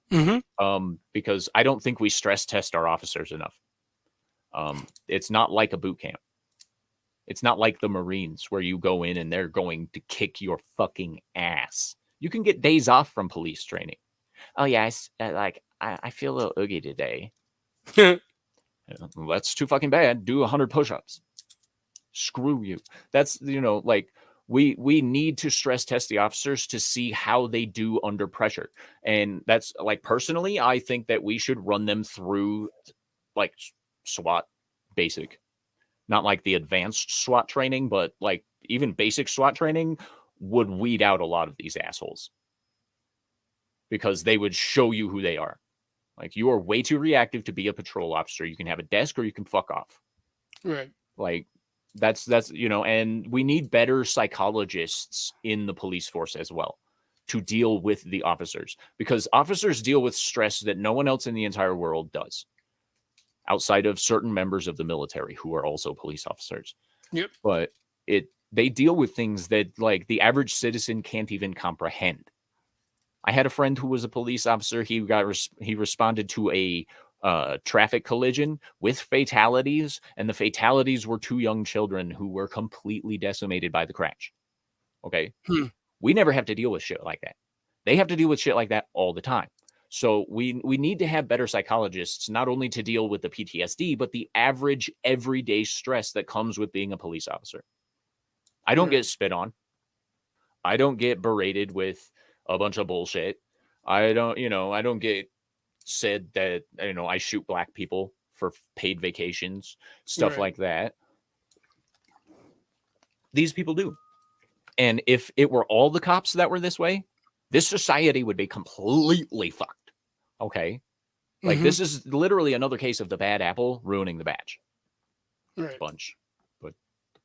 because I don't think we stress test our officers enough. It's not like a boot camp. It's not like the Marines where you go in and they're going to kick your fucking ass. You can get days off from police training. Oh yeah, I feel a little oogie today. That's too fucking bad. Do 100 push-ups. Screw you. That's, we need to stress test the officers to see how they do under pressure. And that's, like, personally, I think that we should run them through, like, SWAT basic. Not like the advanced SWAT training, but like even basic SWAT training would weed out a lot of these assholes. Because they would show you who they are. Like, you are way too reactive to be a patrol officer. You can have a desk or you can fuck off. Right. Like, that's and we need better psychologists in the police force as well to deal with the officers. Because officers deal with stress that no one else in the entire world does, outside of certain members of the military who are also police officers. Yep. But they deal with things that, like, the average citizen can't even comprehend. I had a friend who was a police officer. He responded to a traffic collision with fatalities, and the fatalities were 2 young children who were completely decimated by the crash. Okay? We never have to deal with shit like that. They have to deal with shit like that all the time. So we need to have better psychologists, not only to deal with the PTSD, but the average everyday stress that comes with being a police officer. I don't get spit on. I don't get berated with a bunch of bullshit. I don't get said that, I shoot black people for paid vacations, stuff like that. These people do. And if it were all the cops that were this way, this society would be completely fucked. Okay? Like, this is literally another case of the bad apple ruining the batch. Right. Bunch. But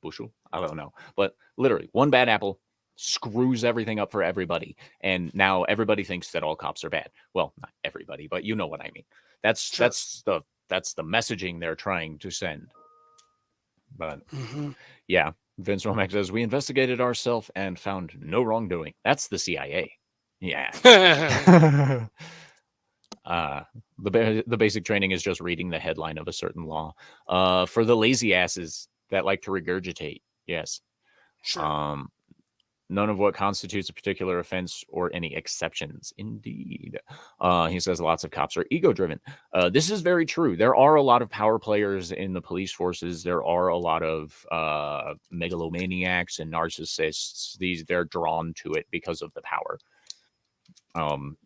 bushel? I don't know. But literally, one bad apple screws everything up for everybody. And now everybody thinks that all cops are bad. Well, not everybody, but you know what I mean. That's Sure. the messaging they're trying to send. But Mm-hmm. yeah, Vince Romack says, we investigated ourselves and found no wrongdoing. That's the CIA. Yeah. The basic training is just reading the headline of a certain law. For the lazy asses that like to regurgitate, yes. Sure. None of what constitutes a particular offense or any exceptions. Indeed. He says lots of cops are ego-driven. This is very true. There are a lot of power players in the police forces. There are a lot of megalomaniacs and narcissists. They're drawn to it because of the power.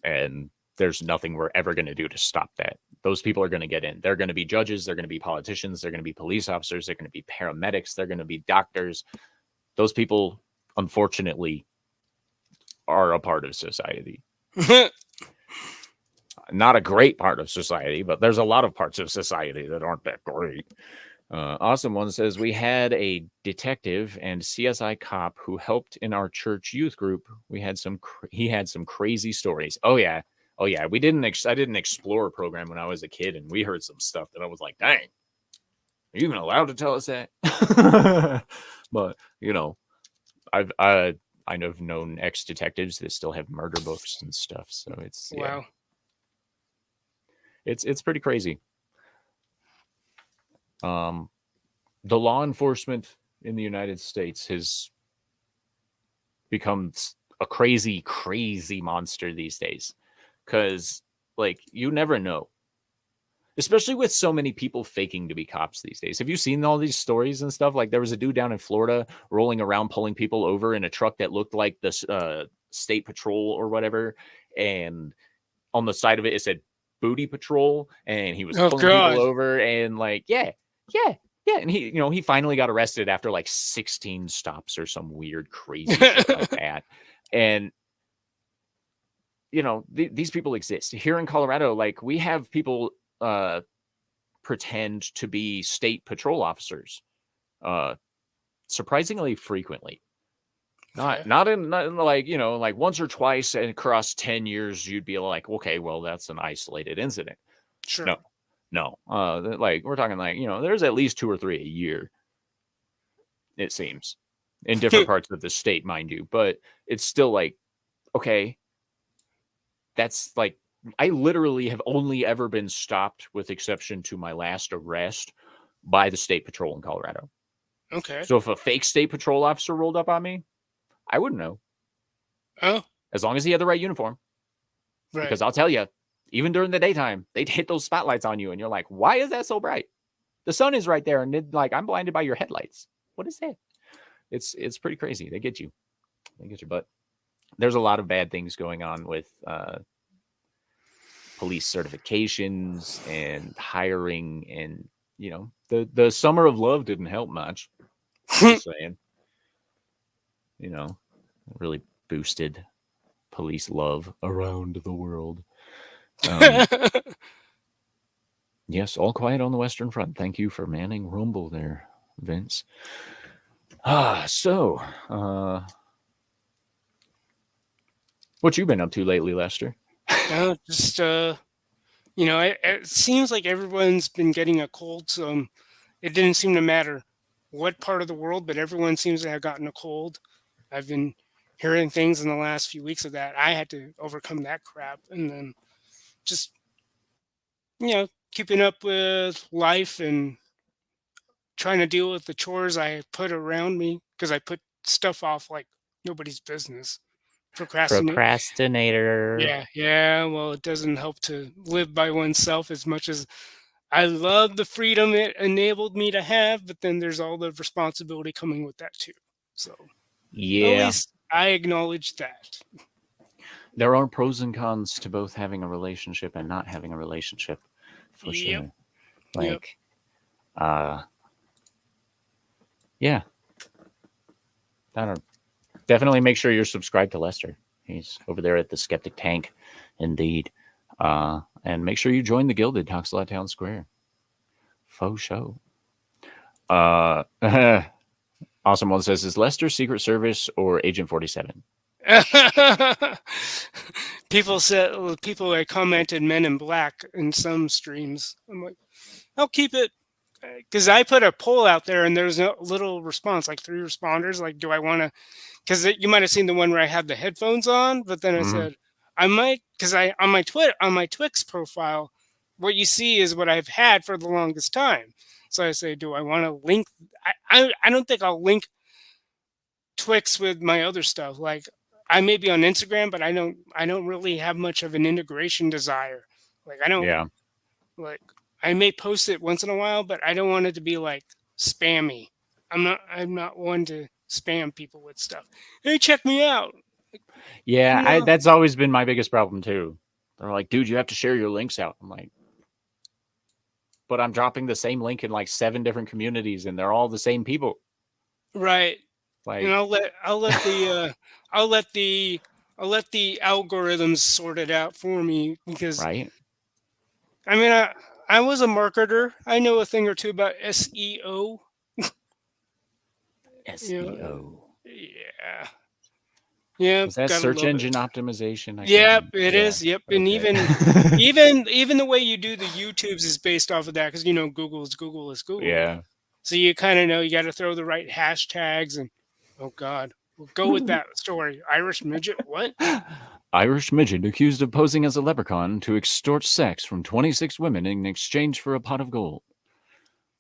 And there's nothing we're ever going to do to stop that. Those people are going to get in. They're going to be judges. They're going to be politicians. They're going to be police officers. They're going to be paramedics. They're going to be doctors. Those people, unfortunately, are a part of society. Not a great part of society, but there's a lot of parts of society that aren't that great. Awesome One says, we had a detective and CSI cop who helped in our church youth group. He had some crazy stories. Oh yeah. I didn't explore program when I was a kid, and we heard some stuff that I was like, dang, are you even allowed to tell us that? But I've known ex-detectives that still have murder books and stuff, so it's Wow. It's pretty crazy. The law enforcement in the United States has become a crazy monster these days, because like you never know, especially with so many people faking to be cops these days. Have you seen all these stories and stuff? Like there was a dude down in Florida rolling around pulling people over in a truck that looked like the state patrol or whatever, and on the side of it said booty patrol, and he was pulling people over, and like yeah, and he finally got arrested after like 16 stops or some weird crazy shit like that. And these people exist here in Colorado. Like we have people pretend to be state patrol officers surprisingly frequently. Not in like like once or twice and across 10 years you'd be like, okay, well, that's an isolated incident. Sure. No. Like we're talking like there's at least 2 or 3 a year, it seems, in different parts of the state, mind you, but it's still like, okay, that's like, I literally have only ever been stopped, with exception to my last arrest, by the state patrol in Colorado. Okay. So if a fake state patrol officer rolled up on me, I wouldn't know. Oh. As long as he had the right uniform. Right. Because I'll tell you, even during the daytime, they'd hit those spotlights on you, and you're like, why is that so bright? The sun is right there, and I'm blinded by your headlights. What is that? It's pretty crazy. They get you. But there's a lot of bad things going on with police certifications and hiring, and the summer of love didn't help much. Just saying. Really boosted police love around the world. Yes, all quiet on the Western Front. Thank you for manning Rumble there, Vince. So, what you been up to lately, Lester? Just it seems like everyone's been getting a cold, so it didn't seem to matter what part of the world, but everyone seems to have gotten a cold. I've been hearing things in the last few weeks of that. I had to overcome that crap, and then just keeping up with life and trying to deal with the chores I put around me, because I put stuff off like nobody's business. Procrastinator. Yeah. Well, it doesn't help to live by oneself as much as I love the freedom it enabled me to have, but then there's all the responsibility coming with that too. So yeah, at least I acknowledge that. There are pros and cons to both having a relationship and not having a relationship, for sure. Like, yeah. I don't. Definitely make sure you're subscribed to Lester. He's over there at the Skeptic Tank, indeed. And make sure you join the Gilded Talks a Lot Town Square. Faux show. Awesome One says, is Lester Secret Service or Agent 47? People I commented Men in Black in some streams. I'm like, I'll keep it because I put a poll out there and there's a little response, like 3 responders. Like, do I want to? Because you might have seen the one where I had the headphones on, but then I Mm-hmm. said I might because I on my Twix profile, what you see is what I've had for the longest time. So I say, do I want to link? I don't think I'll link Twix with my other stuff. Like I may be on Instagram, but I don't really have much of an integration desire. Like I don't Yeah. like I may post it once in a while, but I don't want it to be like spammy. I'm not one to spam people with stuff. Hey, check me out. Yeah, No. that's always been my biggest problem too. They're like, dude, you have to share your links out. I'm like, but I'm dropping the same link in like 7 different communities and they're all the same people. Right. And Like, I'll let the algorithms sort it out for me because right? I mean I was a marketer. I know a thing or two about SEO. You know, SEO. yeah. Yep, Is that gotta search love it. engine optimization? I can't Yep, remember. it Yeah. is. Yep, and Okay. even the way you do the YouTubes is based off of that because Google is Google. Yeah. So you kind of know you got to throw the right hashtags and oh god, we'll go with that story. Irish midget, what? Irish midget accused of posing as a leprechaun to extort sex from 26 women in exchange for a pot of gold.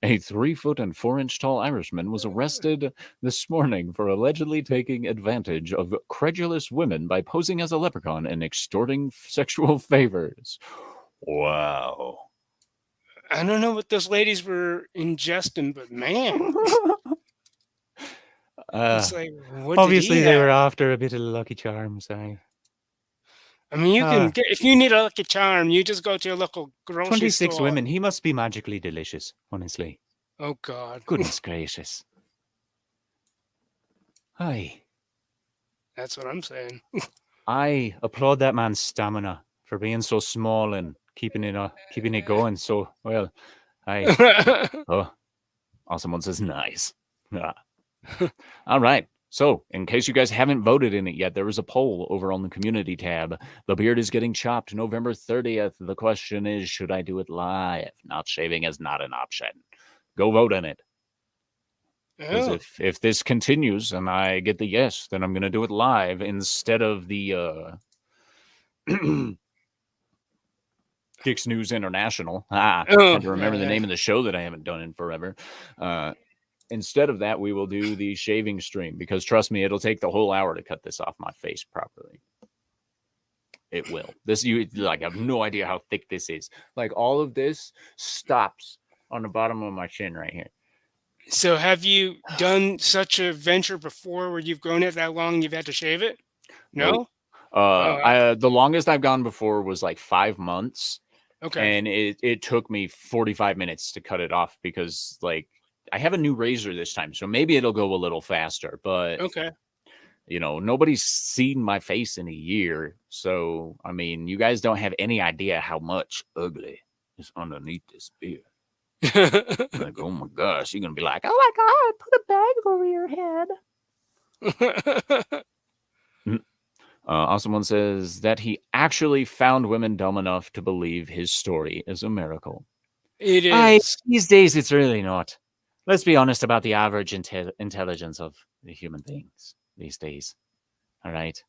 A 3-foot and 4-inch tall Irishman was arrested this morning for allegedly taking advantage of credulous women by posing as a leprechaun and extorting sexual favors. Wow. I don't know what those ladies were ingesting, but man, uh, it's like, what did he obviously, they were have? after a bit of Lucky Charms. I mean, you can Uh, get if you need a lucky charm, you just go to your local grocery 26 store. women. He must be magically delicious, honestly. Oh god, Goodness gracious. Hi. that's what I'm saying. I applaud that man's stamina for being so small and keeping it going so well. I oh, awesome one says nice. Ah. All right. So, in case you guys haven't voted in it yet, there is a poll over on the community tab. The beard is getting chopped November 30th. The question is, should I do it live? Not shaving is not an option. Go vote in it. Because Oh, if this continues and I get the yes, then I'm gonna do it live instead of the Dix News International. oh, Had to remember the yeah. name of the show that I haven't done in forever. Uh, instead of that, we will do the shaving stream because trust me, it'll take the whole hour to cut this off my face properly. It will. This you like. I have no idea how thick this is. Like all of this stops on the bottom of my chin right here. So have you done such a venture before where you've grown it that long and you've had to shave it? Nope. No? Oh, The longest I've gone before was like 5 months, okay. and it took me 45 minutes to cut it off because like I have a new razor this time, so maybe it'll go a little faster. But Okay. nobody's seen my face in a year, so I mean, you guys don't have any idea how much ugly is underneath this beard. Like, oh my gosh, you're gonna be like, oh my god, put a bag over your head. Awesome one says that he actually found women dumb enough to believe his story is a miracle. It is. These days, it's really not. Let's be honest about the average intelligence of the human beings these days. All right.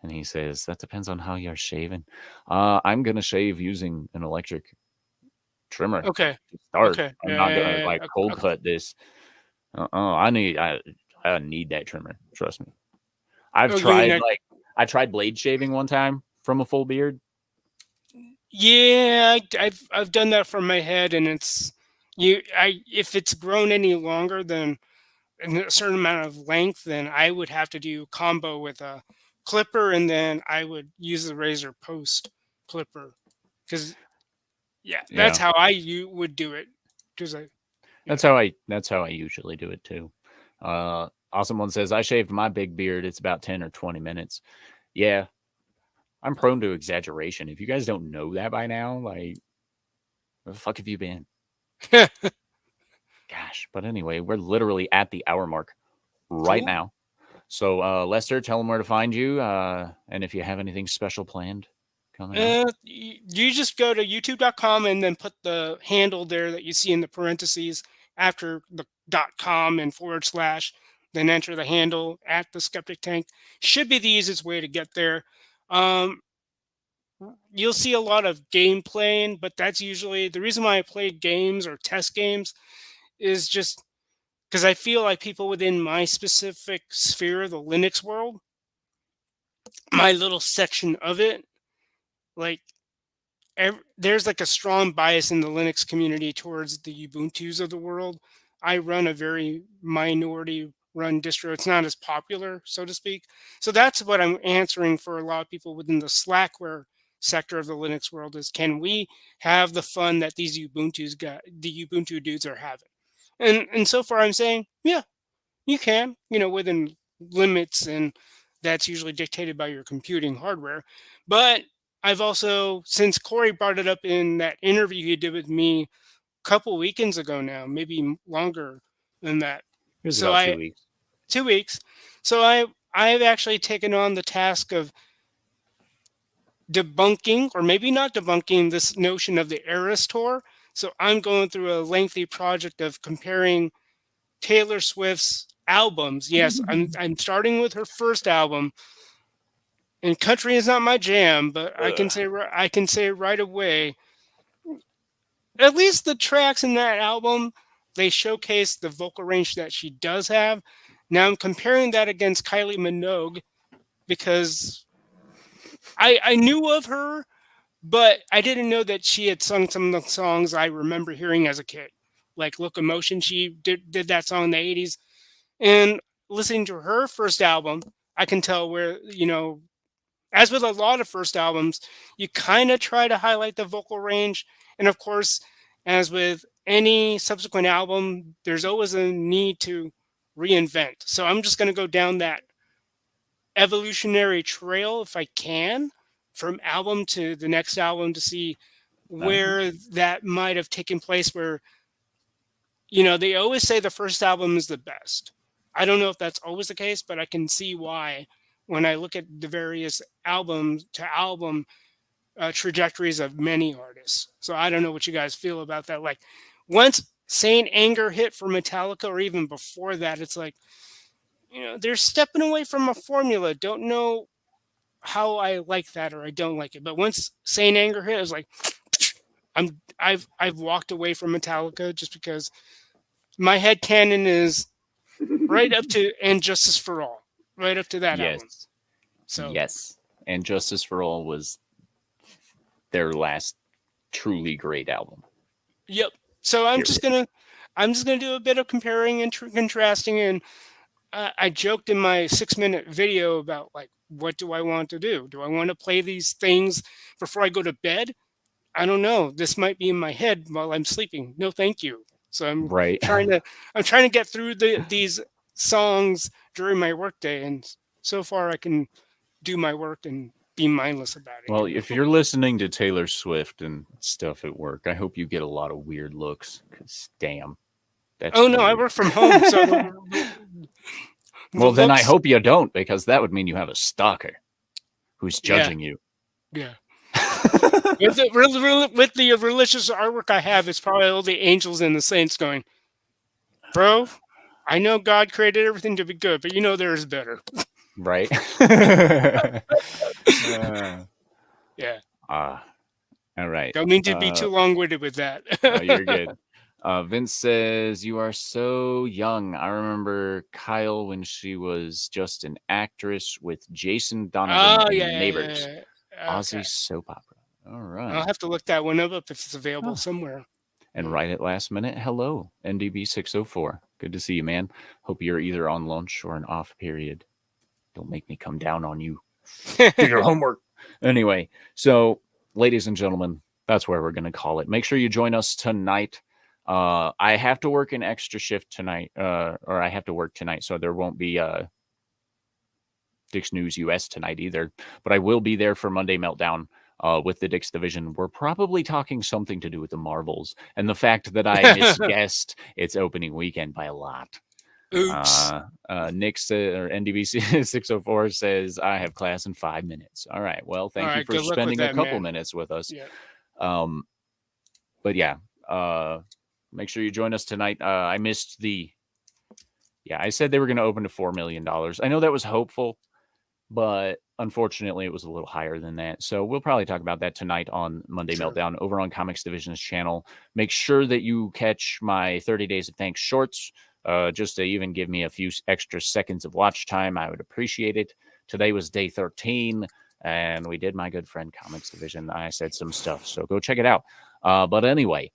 And he says that depends on how you're shaving. I'm gonna shave using an electric trimmer Okay. to start. Okay. I'm Yeah, not yeah, gonna yeah, like yeah. cold Okay. cut this. I need that trimmer. Trust me. I've Oh, you mean tried like like I tried blade shaving one time from a full beard. yeah, I've done that for my head and it's you I if it's grown any longer than a certain amount of length, then I would have to do combo with a clipper and then I would use the razor post clipper because yeah, that's Yeah. how you would do it. Because I yeah. That's how I usually do it too. Awesome one says I shaved my big beard. It's about 10 or 20 minutes. Yeah, I'm prone to exaggeration. If you guys don't know that by now, like, where the fuck have you been? Gosh, but anyway, we're literally at the hour mark right Cool. now. So, Lester, tell them where to find you, and if you have anything special planned coming up. You just go to youtube.com and then put the handle there that you see in the parentheses after the .com and /, then enter the handle at the Skeptic Tank. Should be the easiest way to get there. Um, you'll see a lot of game playing, but that's usually the reason why I play games or test games is just because I feel like people within my specific sphere, the Linux world, my little section of it, like there's like a strong bias in the Linux community towards the Ubuntu's of the world. I run a very minority run distro. It's not as popular, so to speak. So that's what I'm answering for a lot of people within the Slackware sector of the Linux world is can we have the fun that these the Ubuntu dudes are having? And so far I'm saying, yeah, you can, within limits, and that's usually dictated by your computing hardware. But I've also, since Cory brought it up in that interview he did with me a couple weekends ago now, maybe longer than that. It was So about 2 weeks. 2 weeks. So I've actually taken on the task of debunking, or maybe not debunking, this notion of the Eras Tour. So I'm going through a lengthy project of comparing Taylor Swift's albums. Yes, I'm starting with her first album. And country is not my jam, but I can say right away, at least the tracks in that album, they showcase the vocal range that she does have. Now I'm comparing that against Kylie Minogue because I knew of her, but I didn't know that she had sung some of the songs I remember hearing as a kid, like Locomotion. She did that song in the 80s. And listening to her first album, I can tell where, as with a lot of first albums, you kind of try to highlight the vocal range. And of course, as with any subsequent album, there's always a need to reinvent. So I'm just going to go down that evolutionary trail if I can, from album to the next album, to see All right. where that might have taken place, where they always say the first album is the best. I don't know if that's always the case, but I can see why when I look at the various album to album trajectories of many artists. So I don't know what you guys feel about that. Like once Saint Anger hit for Metallica, or even before that, it's like, they're stepping away from a formula. Don't know how I like that or I don't like it. But once Saint Anger hit, I was like, I've walked away from Metallica just because my head canon is right up to And Justice for All, right up to that album. Yes. So Yes. And Justice for All was their last truly great album. yep. So Period. I'm just gonna do a bit of comparing and contrasting, and I joked in my 6 minute video about like what do I want to do? Do I want to play these things before I go to bed? I don't know. This might be in my head while I'm sleeping. No, thank you. So Right. I'm trying to get through these songs during my workday, and so far I can do my work and be mindless about it. Well, if you're listening to Taylor Swift and stuff at work, I hope you get a lot of weird looks. Cause damn, that's Oh no, I weird. work from home, so the Well, then I looks. hope you don't, because that would mean you have a stalker who's Yeah, judging you. yeah. With the religious artwork I have, it's probably all the angels and the saints going, bro. I know God created everything to be good, but there is better. Right? Yeah. Ah, all right. Don't mean to be too long-winded with that. No, you're good. Vince says, "You are so young. I remember Kyle when she was just an actress with Jason Donovan Oh yeah, in yeah, Neighbors, yeah, yeah. Okay. Aussie soap opera." All I'll right. have to look that one up if it's available Huh. somewhere. And Mm. right at last minute, hello, NDB604. Good to see you, man. Hope you're either on lunch or an off period. Don't make me come down on you. Do your homework. Anyway, so ladies and gentlemen, that's where we're going to call it. Make sure you join us tonight. I have to work an extra shift tonight, or I have to work tonight, so there won't be Dick's News US tonight either. But I will be there for Monday Meltdown with the Dix division, we're probably talking something to do with the Marvels and the fact that I misguessed its opening weekend by a lot. Oops. Nick or NDVC 604 says, I have class in 5 minutes. All right. Well, thank you Alright, for good luck with spending a that, couple man. minutes with us. Yeah. But yeah, make sure you join us tonight. I missed I said they were going to open to $4 million. I know that was hopeful, but unfortunately it was a little higher than that. So we'll probably talk about that tonight on Monday Sure. Meltdown over on Comics Division's channel. Make sure that you catch my 30 Days of Thanks shorts, just to even give me a few extra seconds of watch time. I would appreciate it. Today was day 13, and we did my good friend Comics Division. I said some stuff, so go check it out. But anyway,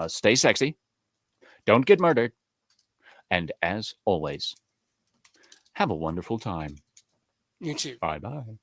stay sexy. Don't get murdered. And as always, have a wonderful time. You too. Bye-bye.